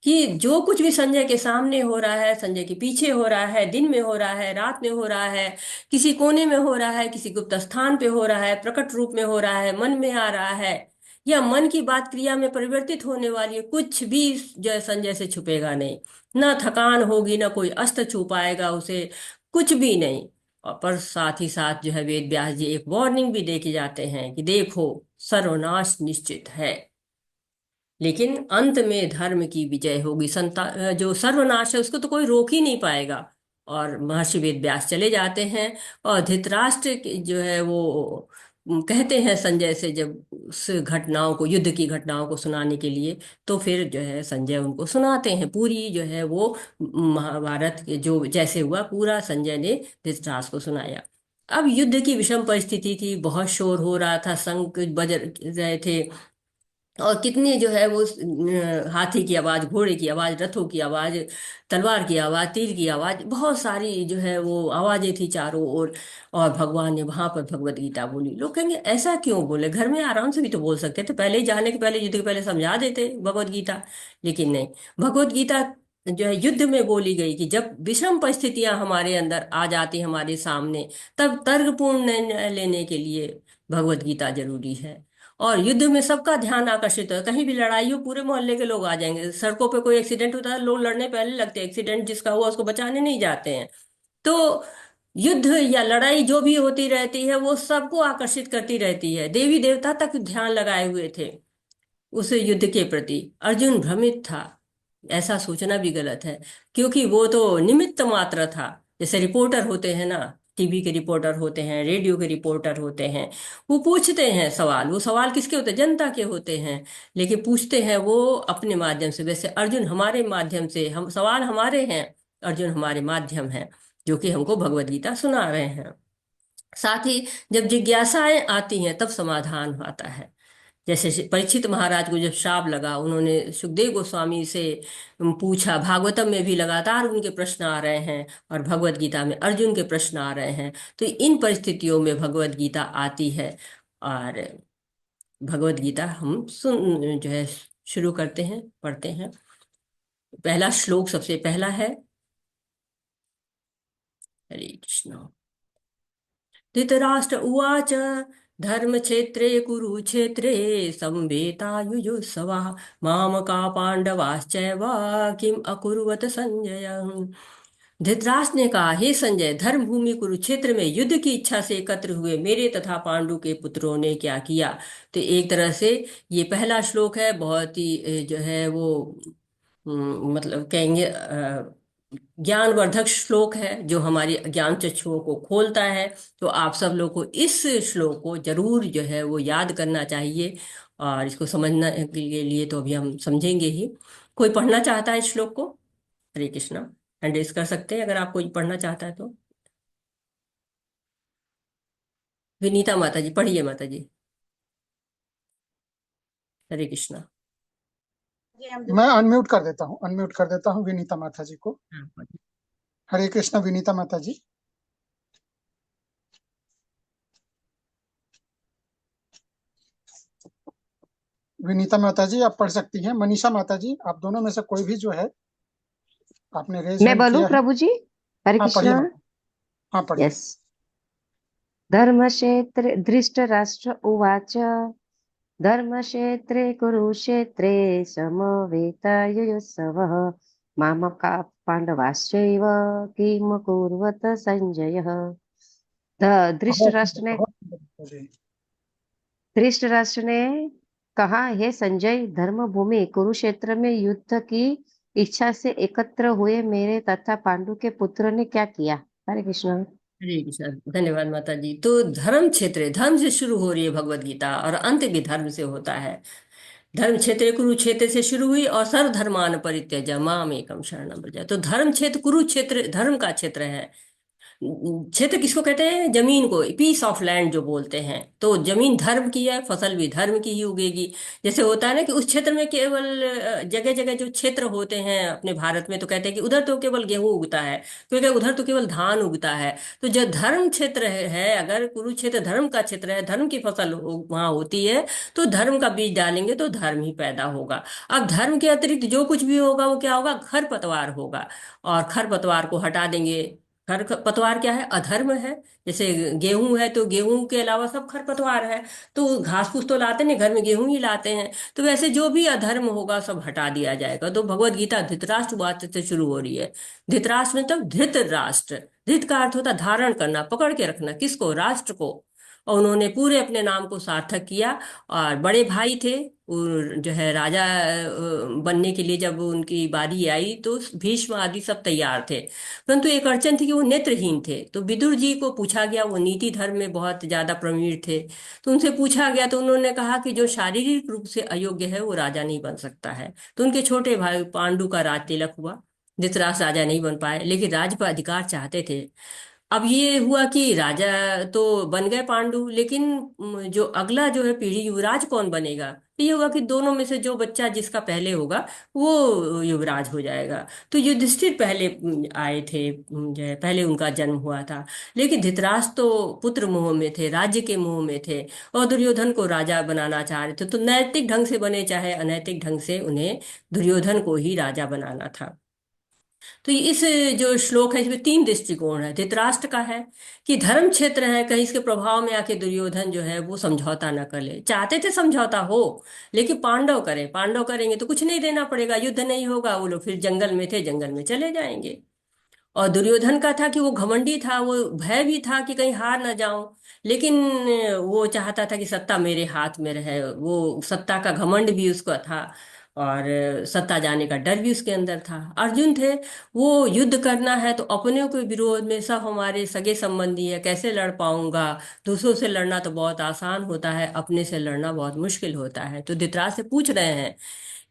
Speaker 2: कि जो कुछ भी संजय के सामने हो रहा है, संजय के पीछे हो रहा है, दिन में हो रहा है, रात में हो रहा है, किसी कोने में हो रहा है, किसी गुप्त स्थान पे हो रहा है, प्रकट रूप में हो रहा है, मन में आ रहा है, या मन की बात क्रिया में परिवर्तित होने वाली है, कुछ भी जो है संजय से छुपेगा नहीं। ना थकान होगी, ना कोई अस्त्र छू पाएगा उसे, कुछ भी नहीं। और पर साथ ही साथ जो है वेद व्यास जी एक वार्निंग भी दे के जाते हैं कि देखो, सर्वनाश निश्चित है, लेकिन अंत में धर्म की विजय होगी। जो सर्वनाश है उसको तो कोई रोक ही नहीं पाएगा। और महर्षि वेद व्यास चले जाते हैं, और धृतराष्ट्र जो है वो कहते हैं संजय से, जब उस घटनाओं को, युद्ध की घटनाओं को सुनाने के लिए, तो फिर जो है संजय उनको सुनाते हैं पूरी जो है वो महाभारत के जो जैसे हुआ पूरा संजय ने धृतराष्ट्र को सुनाया। अब युद्ध की विषम परिस्थिति थी, बहुत शोर हो रहा था, शंख बज रहे थे, और कितनी जो है वो हाथी की आवाज, घोड़े की आवाज, रथों की आवाज, तलवार की आवाज, तीर की आवाज, बहुत सारी जो है वो आवाजें थी चारों ओर। और भगवान ने वहां पर भगवत गीता बोली। लोग कहेंगे ऐसा क्यों बोले, घर में आराम से भी तो बोल सकते थे, पहले ही जाने के पहले, युद्ध के पहले समझा देते भगवत गीता। लेकिन नहीं, भगवत गीता जो है युद्ध में बोली गई कि जब विषम परिस्थितियां हमारे अंदर आ जाती हमारे सामने, तब तर्कपूर्ण निर्णय लेने के लिए भगवत गीता जरूरी है। और युद्ध में सबका ध्यान आकर्षित है, कहीं भी लड़ाई हो पूरे मोहल्ले के लोग आ जाएंगे, सड़कों पे कोई एक्सीडेंट होता है लोग लड़ने पहले लगते हैं, एक्सीडेंट जिसका हुआ उसको बचाने नहीं जाते हैं। तो युद्ध या लड़ाई जो भी होती रहती है वो सबको आकर्षित करती रहती है, देवी देवता तक ध्यान लगाए हुए थे उस युद्ध के प्रति। अर्जुन भ्रमित था, ऐसा सोचना भी गलत है, क्योंकि वो तो निमित्त मात्र था। जैसे रिपोर्टर होते हैं ना, टीवी के रिपोर्टर होते हैं, रेडियो के रिपोर्टर होते हैं, वो पूछते हैं सवाल। वो सवाल किसके होते हैं? जनता के होते हैं। लेकिन पूछते हैं वो अपने माध्यम से। वैसे अर्जुन हमारे माध्यम से, हम सवाल हमारे हैं, अर्जुन हमारे माध्यम है, जो कि हमको भगवत गीता सुना रहे हैं। साथ ही जब जिज्ञासाएं आती हैं तब समाधान आता है। जैसे परीक्षित महाराज को जब श्राप लगा, उन्होंने सुखदेव गोस्वामी से पूछा। भागवतम में भी लगातार उनके प्रश्न आ रहे हैं, और भगवत गीता में अर्जुन के प्रश्न आ रहे हैं। तो इन परिस्थितियों में भगवत गीता आती है। और भगवत गीता हम सुन जो है शुरू करते हैं, पढ़ते हैं। पहला श्लोक सबसे पहला है। हरे कृष्ण। धृतराष्ट्र उवाच धर्मक्षेत्रे कुरुक्षेत्रे संवेतायुयुत्सवः मामका पांडवाश्चैव किम अकुर्वत संजय। धृतराष्ट्र ने कहा, हे संजय, धर्म भूमि कुरुक्षेत्र में युद्ध की इच्छा से एकत्र हुए मेरे तथा पांडु के पुत्रों ने क्या किया। तो एक तरह से ये पहला श्लोक है, बहुत ही जो है वो मतलब कहेंगे ज्ञानवर्धक श्लोक है, जो हमारी ज्ञान चक्षुओं को खोलता है। तो आप सब लोग को इस श्लोक को जरूर जो है वो याद करना चाहिए, और इसको समझने के लिए तो अभी हम समझेंगे ही। कोई पढ़ना चाहता है इस श्लोक को? हरे कृष्णा। हैंड रेज कर सकते हैं अगर आप कोई पढ़ना चाहता है तो। विनीता माता जी पढ़िए, माता जी। हरे कृष्णा।
Speaker 1: मैं अनम्यूट कर देता हूँ विनीता माता जी को।
Speaker 2: हाँ, पढ़िए।
Speaker 1: हरे कृष्ण विनीता माता जी। विनीता माता जी आप पढ़ सकती हैं। मनीषा माता जी, आप दोनों में से कोई भी जो है, आपने रेज
Speaker 4: मैं
Speaker 1: हैंड
Speaker 4: बोलूं
Speaker 1: किया है।
Speaker 4: प्रभु जी? हरे
Speaker 1: हाँ पढ़िए
Speaker 4: कृष्णा।
Speaker 1: माता। हाँ पढ़िए।
Speaker 4: यस। धर्मक्षेत्रे धृतराष्ट्र उवाच धर्मक्षेत्रे कुरुक्षेत्रे समवेतायुयुत्सवः मामका पांडवाश्चैव किम कुर्वत संजयः।
Speaker 1: बहुत
Speaker 4: धृतराष्ट्र
Speaker 1: सुंदर,
Speaker 4: ने
Speaker 1: बहुत सुंदर जी।
Speaker 4: धृतराष्ट्र ने कहा, हे संजय, धर्म भूमि कुरुक्षेत्र में युद्ध की इच्छा से एकत्र हुए मेरे तथा पांडु के पुत्र ने क्या किया। हरे कृष्ण।
Speaker 2: हरे कृष्णा। धन्यवाद माता जी। तो धर्म क्षेत्र, धर्म से शुरू हो रही है भगवत गीता, और अंत भी धर्म से होता है। धर्म क्षेत्र कुरुक्षेत्र से शुरू हुई, और सर्वधर्मान परित्यज्य माम एकम शरणम व्रज। तो धर्म क्षेत्र कुरुक्षेत्र धर्म का क्षेत्र है। क्षेत्र किसको कहते हैं? जमीन को, पीस ऑफ लैंड जो बोलते हैं। तो जमीन धर्म की है, फसल भी धर्म की ही उगेगी। जैसे होता है ना कि उस क्षेत्र में केवल जगह जगह जो क्षेत्र होते हैं अपने भारत में, तो कहते हैं कि उधर तो केवल गेहूं उगता है, क्योंकि उधर तो केवल धान उगता है। तो जो धर्म क्षेत्र है, अगर कुरुक्षेत्र धर्म का क्षेत्र है, धर्म की फसल वहां होती है, तो धर्म का बीज डालेंगे तो धर्म ही पैदा होगा। अब धर्म के अतिरिक्त जो कुछ भी होगा वो क्या होगा? खरपतवार होगा। और खरपतवार को हटा देंगे। खरपतवार क्या है? अधर्म है। जैसे गेहूं है तो गेहूं के अलावा सब खरपतवार है। तो घास फूस तो लाते नहीं, घर में गेहूं ही लाते हैं। तो वैसे जो भी अधर्म होगा सब हटा दिया जाएगा। तो भगवत गीता धृतराष्ट्र वाक्य से शुरू हो रही है। धृतराष्ट्र मतलब धृत राष्ट्र। धृत का अर्थ होता है धारण करना, पकड़ के रखना। किसको? राष्ट्र को। और उन्होंने पूरे अपने नाम को सार्थक किया। और बड़े भाई थे, और जो है राजा बनने के लिए जब उनकी बारी आई तो भीष्म आदि सब तैयार थे। परंतु एक अड़चन थी कि वो नेत्रहीन थे। तो विदुर जी को पूछा गया, वो नीति धर्म में बहुत ज्यादा प्रवीण थे। तो उनसे पूछा गया तो उन्होंने कहा कि जो शारीरिक रूप से अयोग्य है वो राजा नहीं बन सकता है। तो उनके छोटे भाई पांडु का राज तिलक हुआ। धृतराष्ट्र राजा नहीं बन पाए, लेकिन राज्य पर अधिकार चाहते थे। अब ये हुआ कि राजा तो बन गए पांडु, लेकिन जो अगला जो है पीढ़ी, युवराज कौन बनेगा? तो ये होगा कि दोनों में से जो बच्चा जिसका पहले होगा वो युवराज हो जाएगा। तो युधिष्ठिर पहले आए थे, जो है पहले उनका जन्म हुआ था। लेकिन धृतराष्ट्र तो पुत्र मोह में थे, राज्य के मोह में थे, और दुर्योधन को राजा बनाना चाह रहे थे। तो नैतिक ढंग से बने चाहे अनैतिक ढंग से, उन्हें दुर्योधन को ही राजा बनाना था। तो इस जो श्लोक है इसमें तीन दृष्टिकोण है। धृतराष्ट्र का है कि धर्म क्षेत्र है, कहीं इसके प्रभाव में आके दुर्योधन जो है वो समझौता न कर ले। चाहते थे समझौता हो, लेकिन पांडव करें, पांडव करेंगे तो कुछ नहीं देना पड़ेगा, युद्ध नहीं होगा। वो लोग फिर जंगल में थे, जंगल में चले जाएंगे। और दुर्योधन का था कि वो घमंडी था, वो भय भी था कि कहीं हार ना जाऊं। लेकिन वो चाहता था कि सत्ता मेरे हाथ में रहे, वो सत्ता का घमंड भी उसका था। और सत्ता जाने का डर भी उसके अंदर था। अर्जुन थे, वो युद्ध करना है तो अपने के विरोध में, सब हमारे सगे संबंधी है, कैसे लड़ पाऊंगा। दूसरों से लड़ना तो बहुत आसान होता है, अपने से लड़ना बहुत मुश्किल होता है। तो धृतराष्ट्र से पूछ रहे हैं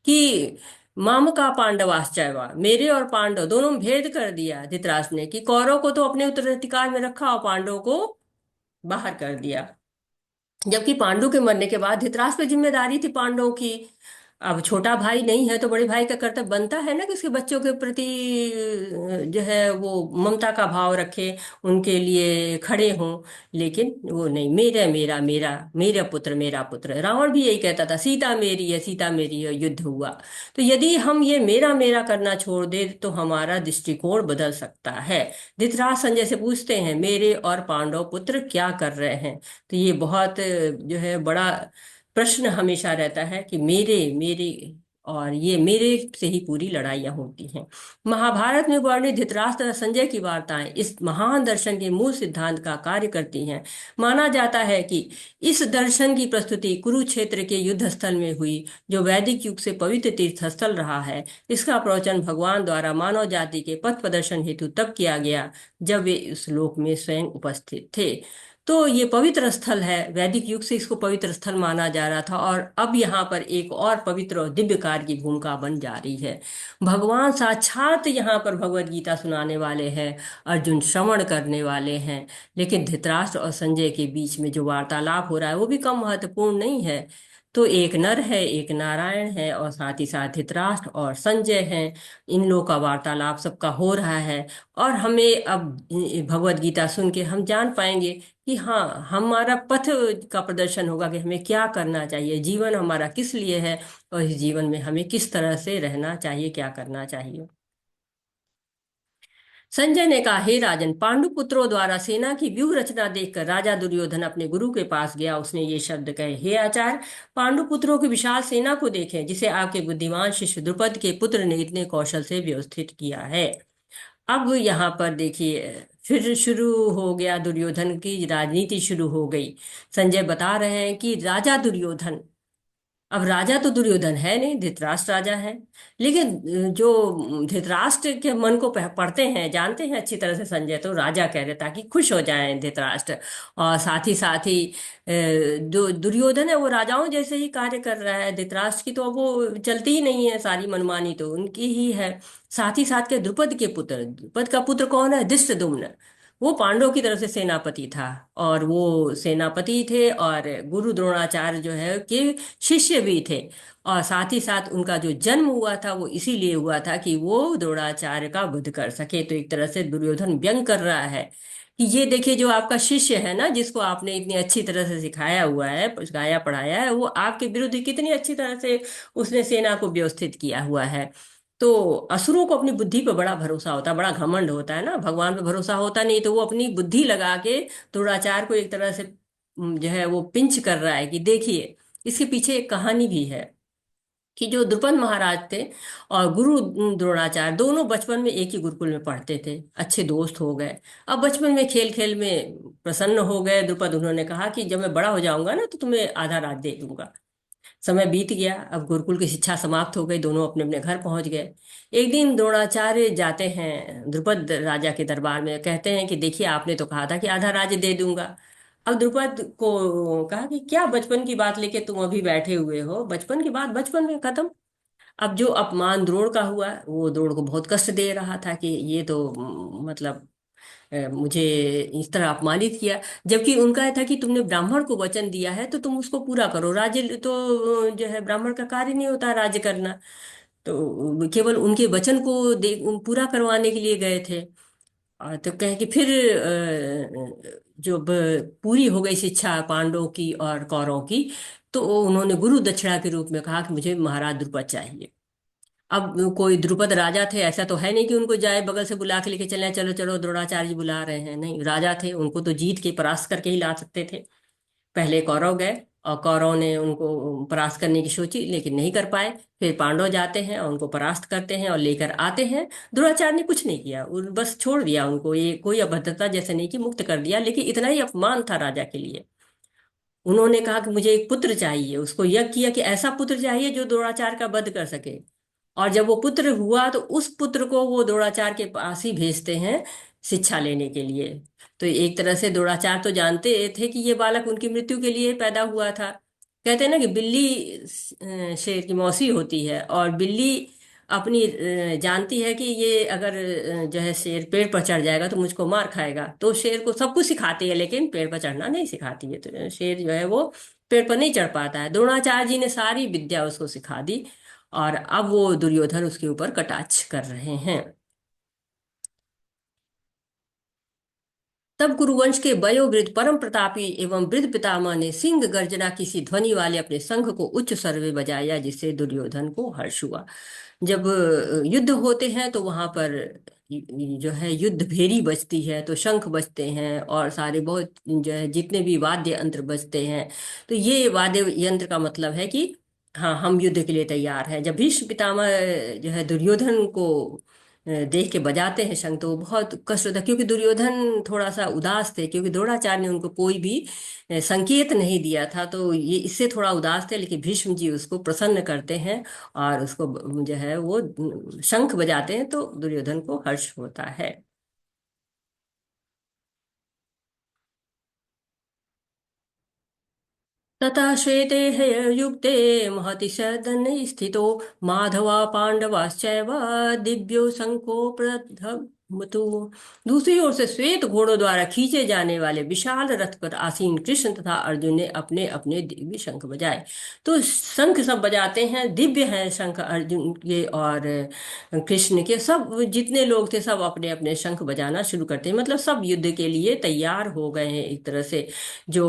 Speaker 2: कि माम का पांडवाश्चैव, मेरे और पांडव दोनों में भेद कर दिया धृतराष्ट्र ने, कि कौरव को तो अपने उत्तराधिकार में रखा और पांडवों को बाहर कर दिया। जबकि पांडु के मरने के बाद धृतराष्ट्र पे जिम्मेदारी थी पांडवों की। अब छोटा भाई नहीं है तो बड़े भाई का कर्तव्य बनता है ना कि उसके बच्चों के प्रति जो है वो ममता का भाव रखे, उनके लिए खड़े हों। लेकिन वो नहीं, मेरा मेरा मेरा, मेरा पुत्र मेरा पुत्र। रावण भी यही कहता था, सीता मेरी है सीता मेरी है, युद्ध हुआ। तो यदि हम ये मेरा मेरा करना छोड़ दे तो हमारा दृष्टिकोण बदल सकता है। धृतराष्ट्र संजय से पूछते हैं, मेरे और पांडव पुत्र क्या कर रहे हैं। तो ये बहुत जो है बड़ा प्रश्न हमेशा रहता है कि मेरे मेरे, और ये मेरे से ही पूरी लड़ाइयाँ होती हैं। महाभारत में वर्णित धृतराष्ट्र तथा संजय की वार्ताएं इस महान दर्शन के मूल सिद्धांत का कार्य करती हैं। माना जाता है कि इस दर्शन की प्रस्तुति कुरुक्षेत्र के युद्ध स्थल में हुई, जो वैदिक युग से पवित्र तीर्थ स्थल रहा है। इसका प्रवचन भगवान द्वारा मानव जाति के पथ प्रदर्शन हेतु तब किया गया जब वे इस लोक में स्वयं उपस्थित थे। तो ये पवित्र स्थल है, वैदिक युग से इसको पवित्र स्थल माना जा रहा था, और अब यहाँ पर एक और पवित्र और दिव्य कार्य की भूमिका बन जा रही है। भगवान साक्षात यहाँ पर भगवत गीता सुनाने वाले हैं, अर्जुन श्रवण करने वाले हैं। लेकिन धृतराष्ट्र और संजय के बीच में जो वार्तालाप हो रहा है वो भी कम महत्वपूर्ण नहीं है। तो एक नर है, एक नारायण है, और साथ ही साथ धृतराष्ट्र और संजय हैं। इन लोगों का वार्तालाप सबका हो रहा है। और हमें अब भगवत गीता सुन के हम जान पाएंगे कि हाँ, हमारा पथ का प्रदर्शन होगा कि हमें क्या करना चाहिए, जीवन हमारा किस लिए है, और इस जीवन में हमें किस तरह से रहना चाहिए, क्या करना चाहिए। संजय ने कहा, हे राजन, पांडु पुत्रों द्वारा सेना की व्यूह रचना देखकर राजा दुर्योधन अपने गुरु के पास गया। उसने ये शब्द कहे, हे आचार्य, पांडु पुत्रों की विशाल सेना को देखें, जिसे आपके बुद्धिमान शिष्य द्रुपद के पुत्र ने इतने कौशल से व्यवस्थित किया है। अब यहाँ पर देखिए, फिर शुरू हो गया, दुर्योधन की राजनीति शुरू हो गई। संजय बता रहे हैं कि राजा दुर्योधन, अब राजा तो दुर्योधन है नहीं, धृतराष्ट्र राजा है। लेकिन जो धृतराष्ट्र के मन को पढ़ते हैं, जानते हैं अच्छी तरह से संजय, तो राजा कह रहे ताकि खुश हो जाएं धृतराष्ट्र। और साथ ही जो दुर्योधन है वो राजाओं जैसे ही कार्य कर रहा है। धृतराष्ट्र की तो वो चलती ही नहीं है, सारी मनमानी तो उनकी ही है। साथ ही साथ के द्रुपद के पुत्र, द्रुपद का पुत्र कौन है, धृष्टद्युम्न, वो पांडवों की तरफ से सेनापति था। और वो सेनापति थे और गुरु द्रोणाचार्य जो है के शिष्य भी थे। और साथ ही साथ उनका जो जन्म हुआ था वो इसीलिए हुआ था कि वो द्रोणाचार्य का वध कर सके। तो एक तरह से दुर्योधन व्यंग कर रहा है कि ये देखिए, जो आपका शिष्य है ना, जिसको आपने इतनी अच्छी तरह से सिखाया हुआ है, सिखाया पढ़ाया है, वो आपके विरुद्ध कितनी अच्छी तरह से उसने सेना को व्यवस्थित किया हुआ है। तो असुरों को अपनी बुद्धि पर बड़ा भरोसा होता है, बड़ा घमंड होता है ना, भगवान पे भरोसा होता नहीं। तो वो अपनी बुद्धि लगा के द्रोणाचार्य को एक तरह से जो है वो पिंच कर रहा है कि देखिए, इसके पीछे एक कहानी भी है कि जो द्रुपद महाराज थे और गुरु द्रोणाचार्य दोनों बचपन में एक ही गुरुकुल में पढ़ते थे, अच्छे दोस्त हो गए। अब बचपन में खेल खेल में प्रसन्न हो गए द्रुपद। उन्होंने कहा कि जब मैं बड़ा हो जाऊंगा ना तो तुम्हें आधा राज दे दूंगा। समय बीत गया, अब गुरुकुल की शिक्षा समाप्त हो गई, दोनों अपने अपने घर पहुंच गए। एक दिन द्रोणाचार्य जाते हैं द्रुपद राजा के दरबार में, कहते हैं कि देखिए, आपने तो कहा था कि आधा राज्य दे दूंगा। अब द्रुपद को कहा कि क्या बचपन की बात लेके तुम अभी बैठे हुए हो, बचपन की बात बचपन में खत्म। अब जो अपमान द्रोण का हुआ, वो द्रोण को बहुत कष्ट दे रहा था कि ये तो मतलब मुझे इस तरह अपमानित किया। जबकि उनका यह था कि तुमने ब्राह्मण को वचन दिया है तो तुम उसको पूरा करो। राज्य तो जो है ब्राह्मण का कार्य नहीं होता राज्य करना। तो केवल उनके वचन को पूरा करवाने के लिए गए थे। और तो कहे कि फिर जब पूरी हो गई शिक्षा पांडवों की और कौरवों की, तो उन्होंने गुरु दक्षिणा के रूप में कहा कि मुझे महाराज द्रुपद चाहिए। अब कोई द्रुपद राजा थे, ऐसा तो है नहीं कि उनको जाए बगल से बुला के लेके चले, चलो चलो द्रोणाचार्य जी बुला रहे हैं। नहीं, राजा थे, उनको तो जीत के परास्त करके ही ला सकते थे। पहले कौरव गए और कौरव ने उनको परास्त करने की सोची, लेकिन नहीं कर पाए। फिर पांडव जाते हैं और उनको परास्त करते हैं और लेकर आते हैं। द्रोणाचार्य ने कुछ नहीं किया, बस छोड़ दिया उनको, ये कोई अभद्रता जैसे नहीं कि मुक्त कर दिया, लेकिन इतना ही अपमान था राजा के लिए। उन्होंने कहा कि मुझे एक पुत्र चाहिए, उसको यज्ञ किया कि ऐसा पुत्र चाहिए जो द्रोणाचार्य का वध कर सके। और जब वो पुत्र हुआ तो उस पुत्र को वो द्रोणाचार्य के पास ही भेजते हैं शिक्षा लेने के लिए। तो एक तरह से द्रोणाचार्य तो जानते थे कि ये बालक उनकी मृत्यु के लिए पैदा हुआ था। कहते हैं ना कि बिल्ली शेर की मौसी होती है, और बिल्ली अपनी जानती है कि ये अगर जो है शेर पेड़ पर चढ़ जाएगा तो मुझको मार खाएगा, तो शेर को सब कुछ सिखाती है लेकिन पेड़ पर चढ़ना नहीं सिखाती है। तो शेर जो है वो पेड़ पर नहीं चढ़ पाता है। द्रोणाचार्य जी ने सारी विद्या उसको सिखा दी, और अब वो दुर्योधन उसके ऊपर कटाक्ष कर रहे हैं। तब कुरुवंश के वयोवृद्ध परम प्रतापी एवं वृद्ध पितामह ने सिंह गर्जना की सी ध्वनि वाले अपने शंख को उच्च स्वर में बजाया, जिससे दुर्योधन को हर्ष हुआ। जब युद्ध होते हैं तो वहां पर जो है युद्ध भेरी बजती है, तो शंख बजते हैं और सारे बहुत जो है जितने भी वाद्य यंत्र बजते हैं। तो ये वाद्य यंत्र का मतलब है कि हाँ, हम युद्ध के लिए तैयार हैं। जब भीष्म पितामह जो है दुर्योधन को देख के बजाते हैं शंख, तो वो बहुत कष्ट होता है, क्योंकि दुर्योधन थोड़ा सा उदास थे, क्योंकि द्रोणाचार्य ने उनको कोई भी संकेत नहीं दिया था। तो ये इससे थोड़ा उदास थे, लेकिन भीष्म जी उसको प्रसन्न करते हैं और उसको जो है वो शंख बजाते हैं, तो दुर्योधन को हर्ष होता है। ततः श्वेते युक्ते महति सदने स्थितो माधवा पांडवाश्चैव दिव्यो शंखो प्रधमतु। दूसरी ओर से श्वेत घोड़ों द्वारा खींचे जाने वाले विशाल रथ पर आसीन कृष्ण तथा अर्जुन ने अपने अपने दिव्य शंख बजाए। तो शंख सब बजाते हैं, दिव्य हैं शंख अर्जुन के और कृष्ण के। सब जितने लोग थे सब अपने अपने शंख बजाना शुरू करते हैं, मतलब सब युद्ध के लिए तैयार हो गए हैं एक तरह से। जो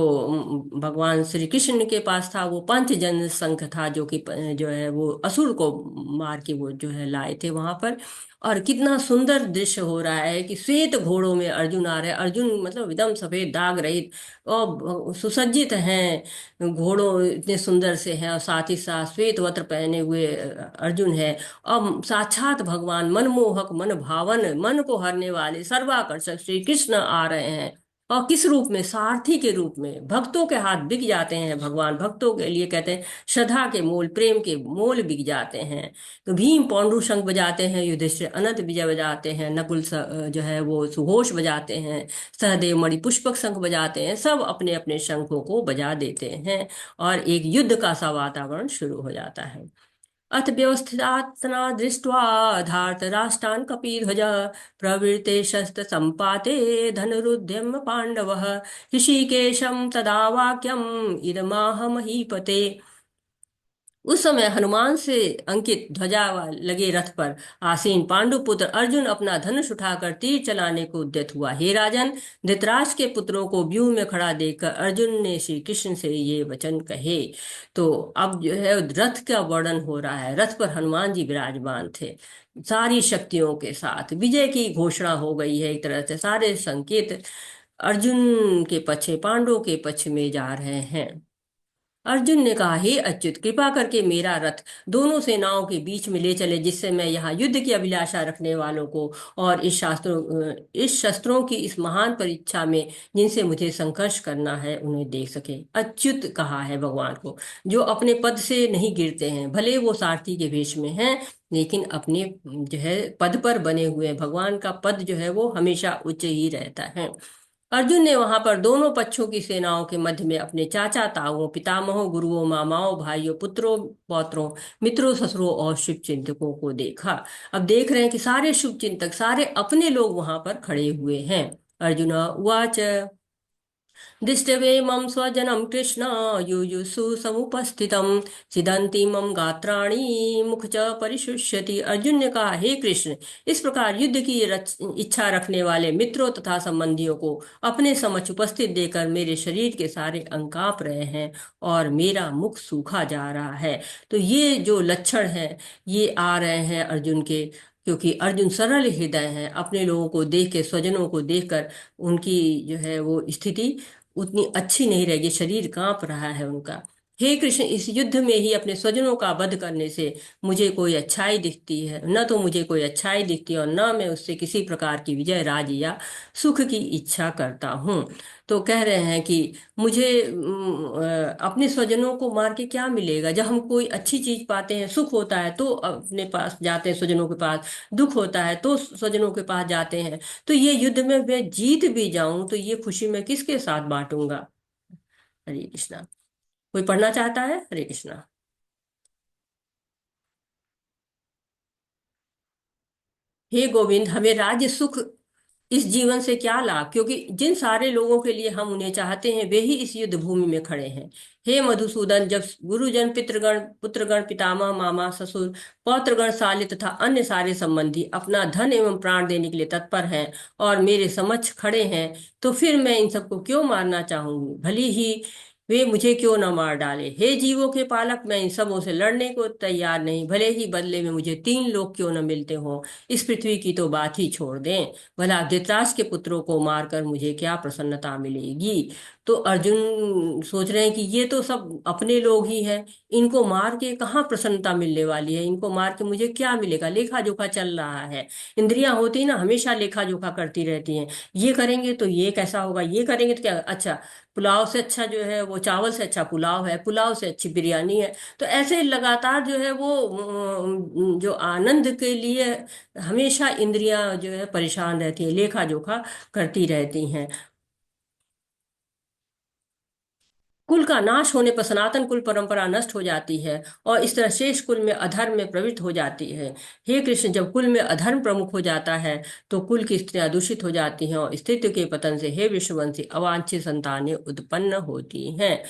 Speaker 2: भगवान श्री कृष्ण के पास था वो पंचजन शंख था, जो कि जो है वो असुर को मार के वो जो है लाए थे वहां पर। और कितना सुंदर दृश्य हो रहा है कि श्वेत घोड़ों में अर्जुन आ रहे हैं, अर्जुन मतलब एकदम सफेद दाग रहित और सुसज्जित हैं, घोड़ों इतने सुंदर से हैं, और साथ ही साथ श्वेत वस्त्र पहने हुए अर्जुन है। और साक्षात भगवान मनमोहक मन भावन मन को हरने वाले सर्वाकर्षक श्री कृष्ण आ रहे हैं। और किस रूप में? सारथी के रूप में। भक्तों के हाथ बिक जाते हैं भगवान, भक्तों के लिए कहते हैं श्रद्धा के मोल प्रेम के मोल बिक जाते हैं। तो भीम पौंड्रू शंख बजाते हैं, युधिष्ठिर अनंत विजय बजाते हैं, नकुल जो है वो सुघोष बजाते हैं, सहदेव मणि पुष्पक शंख बजाते हैं, सब अपने अपने शंखों को बजा देते हैं और एक युद्ध का सा वातावरण शुरू हो जाता है। अथ व्यवस्थितात्मना दृष्ट्वा धार्तराष्ट्रान् कपिध्वजः प्रवृत्ते शस्त्र सम्पाते धनुरुद्यम्य पाण्डवः ऋषिकेशं तदा वाक्यम् इदमाह महीपते। उस समय हनुमान से अंकित ध्वजा लगे रथ पर आसीन पांडुपुत्र अर्जुन अपना धनुष उठाकर तीर चलाने को उद्यत हुआ। हे राजन, धृतराष्ट्र के पुत्रों को व्यूह में खड़ा देखकर अर्जुन ने श्री कृष्ण से ये वचन कहे। तो अब जो है रथ का वर्णन हो रहा है। रथ पर हनुमान जी विराजमान थे, सारी शक्तियों के साथ विजय की घोषणा हो गई है। एक तरह से सारे संकेत अर्जुन के पक्ष में, पांडवों के पक्ष में जा रहे हैं। अर्जुन ने कहा, हे अच्युत, कृपा करके मेरा रथ दोनों सेनाओं के बीच में ले चले, जिससे मैं यहाँ युद्ध की अभिलाषा रखने वालों को और इस शस्त्रों की इस महान परीक्षा में जिनसे मुझे संघर्ष करना है उन्हें देख सके। अच्युत कहा है भगवान को, जो अपने पद से नहीं गिरते हैं, भले वो सारथी के वेश में हैं लेकिन अपने जो है पद पर बने हुए हैं। भगवान का पद जो है वो हमेशा उच्च ही रहता है। अर्जुन ने वहां पर दोनों पक्षों की सेनाओं के मध्य में अपने चाचा ताऊओं, पितामहों, गुरुओं, मामाओं, भाइयों, पुत्रों, पौत्रों, मित्रों, ससुरों और शुभ चिंतकों को देखा। अब देख रहे हैं कि सारे शुभ चिंतक, सारे अपने लोग वहां पर खड़े हुए हैं। अर्जुन उवाच दृष्टवेमं स्वजनं कृष्ण युयुषु समुपस्थितं सिदन्ति मम गात्राणि मुख च परिशुष्यति। अर्जुन ने कहा, हे कृष्ण, इस प्रकार युद्ध की इच्छा रखने वाले मित्रों तथा संबंधियों को अपने समक्ष उपस्थित देकर मेरे शरीर के सारे अंग कांप रहे हैं और मेरा मुख सूखा जा रहा है। तो ये जो लक्षण है ये आ रहे हैं अर्जुन के, क्योंकि अर्जुन सरल हृदय है। अपने लोगों को देख के, स्वजनों को देखकर उनकी जो है वो स्थिति उतनी अच्छी नहीं रहेगी, शरीर कांप रहा है उनका। हे कृष्ण, इस युद्ध में ही अपने स्वजनों का वध करने से मुझे कोई अच्छाई दिखती है, न तो मुझे कोई अच्छाई दिखती और न मैं उससे किसी प्रकार की विजय राज या सुख की इच्छा करता हूँ। तो कह रहे हैं कि मुझे अपने स्वजनों को मार के क्या मिलेगा। जब हम कोई अच्छी चीज पाते हैं, सुख होता है तो अपने पास जाते हैं स्वजनों के पास, दुख होता है तो स्वजनों के पास जाते हैं। तो ये युद्ध में मैं जीत भी जाऊं तो ये खुशी मैं किसके साथ बांटूंगा। हरे कृष्णा। कोई पढ़ना चाहता है? हरे कृष्णा। हे गोविंद, हमें राज्य सुख इस जीवन से क्या लाभ, क्योंकि जिन सारे लोगों के लिए हम उन्हें चाहते हैं वे ही इस युद्ध भूमि में खड़े हैं। हे मधुसूदन, जब गुरुजन, पितृगण, पुत्रगण, पितामह, मामा, ससुर, पौत्रगण, साले तथा अन्य सारे संबंधी अपना धन एवं प्राण देने के लिए तत्पर हैं और मेरे समक्ष खड़े हैं, तो फिर मैं इन सबको क्यों मारना चाहूंगी, भली ही वे मुझे क्यों न मार डाले। हे जीवों के पालक, मैं इन सबों से लड़ने को तैयार नहीं, भले ही बदले में मुझे 3 लोग क्यों न मिलते हों। इस पृथ्वी की तो बात ही छोड़ दें, भला धृतराष्ट्र के पुत्रों को मारकर मुझे क्या प्रसन्नता मिलेगी। तो अर्जुन सोच रहे हैं कि ये तो सब अपने लोग ही हैं, इनको मार के कहाँ प्रसन्नता मिलने वाली है, इनको मार के मुझे क्या मिलेगा। लेखा जोखा चल रहा है, इंद्रियां होती ना हमेशा लेखा जोखा करती रहती हैं। ये करेंगे तो ये कैसा होगा, ये करेंगे तो क्या अच्छा, पुलाव से अच्छा जो है वो चावल से अच्छा पुलाव है, पुलाव से अच्छी बिरयानी है। तो ऐसे लगातार जो है वो जो आनंद के लिए हमेशा इंद्रियां जो है परेशान रहती हैं, लेखा जोखा करती रहती हैं। कुल का नाश होने पर सनातन कुल परंपरा नष्ट हो जाती है और इस तरह शेष कुल में अधर्म में प्रवृत्त हो जाती है। हे कृष्ण, जब कुल में अधर्म प्रमुख हो जाता है तो कुल की स्त्रियां दूषित हो जाती हैं और स्त्रीत्व के पतन से हे विश्ववंशी अवांछित संतानें उत्पन्न होती हैं।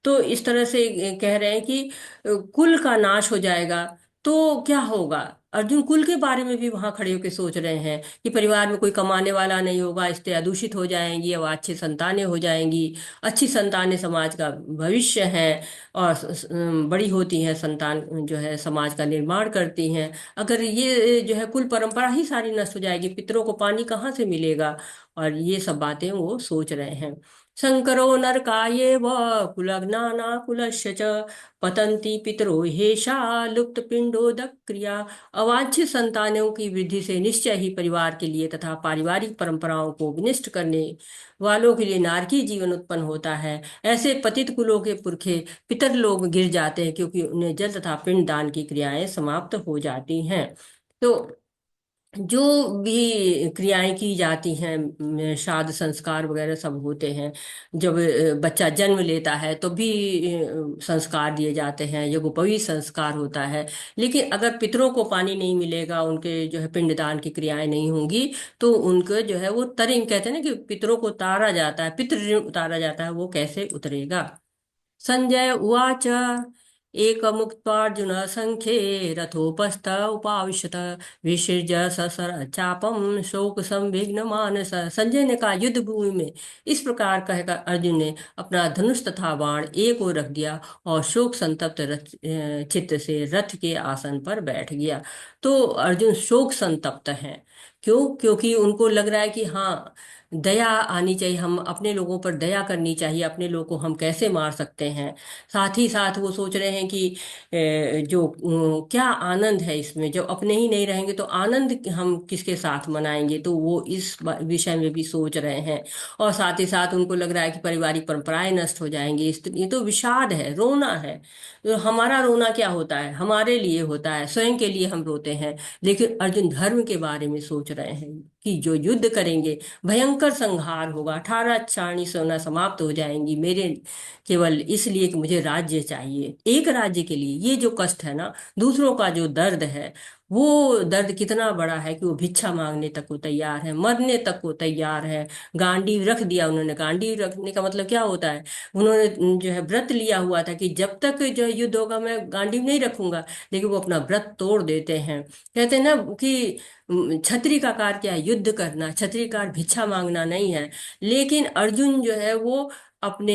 Speaker 2: तो इस तरह से कह रहे हैं कि कुल का नाश हो जाएगा तो क्या होगा। अर्जुन कुल के बारे में भी वहां खड़े होकर सोच रहे हैं कि परिवार में कोई कमाने वाला नहीं होगा, स्त्रियां दूषित हो जाएंगी, अवांछित संतानें हो जाएंगी। अच्छी संतानें समाज का भविष्य है और बड़ी होती हैं संतान जो है समाज का निर्माण करती हैं। अगर ये जो है कुल परंपरा ही सारी नष्ट हो जाएगी, पितरों को पानी कहाँ से मिलेगा। और ये सब बातें वो सोच रहे हैं। शंकरो नरकायेव कुलज्ञाना कुलस्य च पतन्ति पितरो हेषा लुप्त पिंडोदक क्रिया। अवांछित संतानों की वृद्धि से निश्चय ही परिवार के लिए तथा पारिवारिक परंपराओं को विनष्ट करने वालों के लिए नारकी जीवन उत्पन्न होता है। ऐसे पतित कुलों के पुरखे पितर लोग गिर जाते हैं क्योंकि उन्हें जल तथा पिंड दान की क्रियाएं समाप्त हो जाती हैं। तो जो भी क्रियाएं की जाती हैं, श्राद्ध संस्कार वगैरह सब होते हैं। जब बच्चा जन्म लेता है तो भी संस्कार दिए जाते हैं, यज्ञोपवीत संस्कार होता है। लेकिन अगर पितरों को पानी नहीं मिलेगा, उनके जो है पिंडदान की क्रियाएं नहीं होंगी, तो उनको जो है वो तरेंगे। कहते हैं ना कि पितरों को उतारा जाता है, पितृ ऋण उतारा जाता है, वो कैसे उतरेगा। संजय उवाच एकमुक्त्वार्जुन संख्ये रथोपस्थ उपाविशत विसृज्य ससर चापम शोक संविघ्न मानस। संजय ने कहा, युद्ध भूमि में इस प्रकार कहकर अर्जुन ने अपना धनुष तथा बाण एक ओर रख दिया और शोक संतप्त चित्त से रथ के आसन पर बैठ गया। तो अर्जुन शोक संतप्त हैं। क्यों? क्योंकि उनको लग रहा है कि हाँ, दया आनी चाहिए, हम अपने लोगों पर दया करनी चाहिए, अपने लोगों को हम कैसे मार सकते हैं। साथ ही साथ वो सोच रहे हैं कि जो क्या आनंद है इसमें, जब अपने ही नहीं रहेंगे तो आनंद हम किसके साथ मनाएंगे। तो वो इस विषय में भी सोच रहे हैं। और साथ ही साथ उनको लग रहा है कि पारिवारिक परंपराएं नष्ट हो जाएंगी। ये तो विषाद है, रोना है। तो हमारा रोना क्या होता है, हमारे लिए होता है, स्वयं के लिए हम रोते हैं। लेकिन अर्जुन धर्म के बारे में सोच रहे हैं कि जो युद्ध करेंगे भयंकर संहार होगा, 18 चारणी सेना समाप्त हो जाएंगी मेरे केवल इसलिए कि मुझे राज्य चाहिए। एक राज्य के लिए ये जो कष्ट है ना, दूसरों का जो दर्द है, वो दर्द कितना बड़ा है कि वो भिक्षा मांगने तक को तैयार है, मरने तक को तैयार है। गांडीव रख दिया उन्होंने। गांडीव रखने का मतलब क्या होता है, उन्होंने जो है व्रत लिया हुआ था कि जब तक जो है युद्ध होगा मैं गांडीव नहीं रखूंगा। लेकिन वो अपना व्रत तोड़ देते हैं। कहते हैं ना कि छत्री का कार्य क्या है, युद्ध करना। छत्री का कार्य भिक्षा मांगना नहीं है। लेकिन अर्जुन जो है वो अपने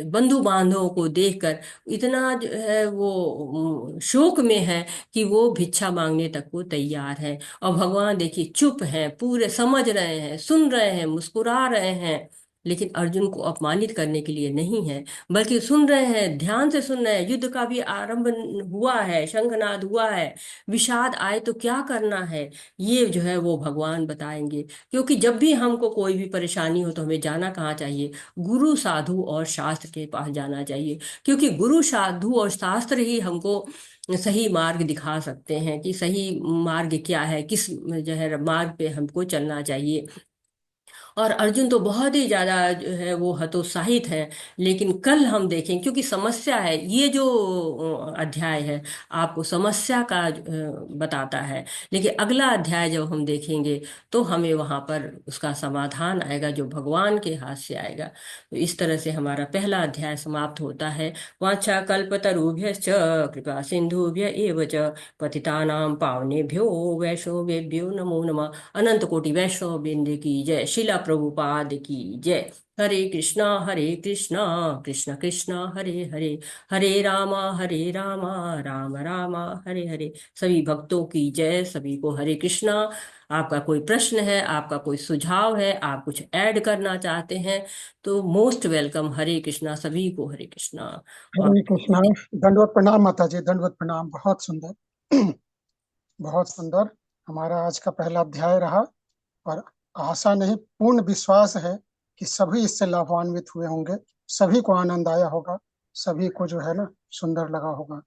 Speaker 2: बंधु बांधवों को देखकर इतना जो है वो शोक में है कि वो भिक्षा मांगने तक को तैयार है। और भगवान देखिए चुप हैं, पूरे समझ रहे हैं, सुन रहे हैं, मुस्कुरा रहे हैं। लेकिन अर्जुन को अपमानित करने के लिए नहीं है, बल्कि सुन रहे हैं, ध्यान से सुन रहे हैं। युद्ध का भी आरंभ हुआ है, शंखनाद हुआ है, विषाद आए तो क्या करना है, ये जो है वो भगवान बताएंगे। क्योंकि जब भी हमको कोई भी परेशानी हो तो हमें जाना कहाँ चाहिए? गुरु, साधु और शास्त्र के पास जाना चाहिए। क्योंकि गुरु, साधु और शास्त्र ही हमको सही मार्ग दिखा सकते हैं कि सही मार्ग क्या है, किस जो है मार्ग पे हमको चलना चाहिए। और अर्जुन तो बहुत ही ज्यादा जो है वो हतोत्साहित है। लेकिन कल हम देखें, क्योंकि समस्या है, ये जो अध्याय है आपको समस्या का बताता है, लेकिन अगला अध्याय जब हम देखेंगे तो हमें वहां पर उसका समाधान आएगा, जो भगवान के हाथ से आएगा। तो इस तरह से हमारा पहला अध्याय समाप्त होता है। वाञ्छा कल्पतरुभ्यश्च कृपा सिंधुभ्य एव च पतितानां पावनेभ्यो वैष्णवेभ्यो नमो नमः। अनंत कोटि वैष्णव वृंद की जय। शिला प्रभुपाद की जय। हरे कृष्णा कृष्ण कृष्णा हरे हरे, हरे रामा राम रामा हरे हरे। सभी भक्तों की जय, सभी को हरे कृष्णा। आपका कोई प्रश्न है, आपका कोई सुझाव है, आप कुछ ऐड करना चाहते हैं तो मोस्ट वेलकम। हरे कृष्णा, सभी को हरे कृष्णा। और
Speaker 1: हरे कृष्णा। दंडवत प्रणाम माता जी, दंडवत प्रणाम। बहुत सुंदर बहुत सुंदर हमारा आज का पहला अध्याय रहा। और आशा नहीं, पूर्ण विश्वास है कि सभी इससे लाभान्वित हुए होंगे, सभी को आनंद आया होगा, सभी को जो है ना सुंदर लगा होगा।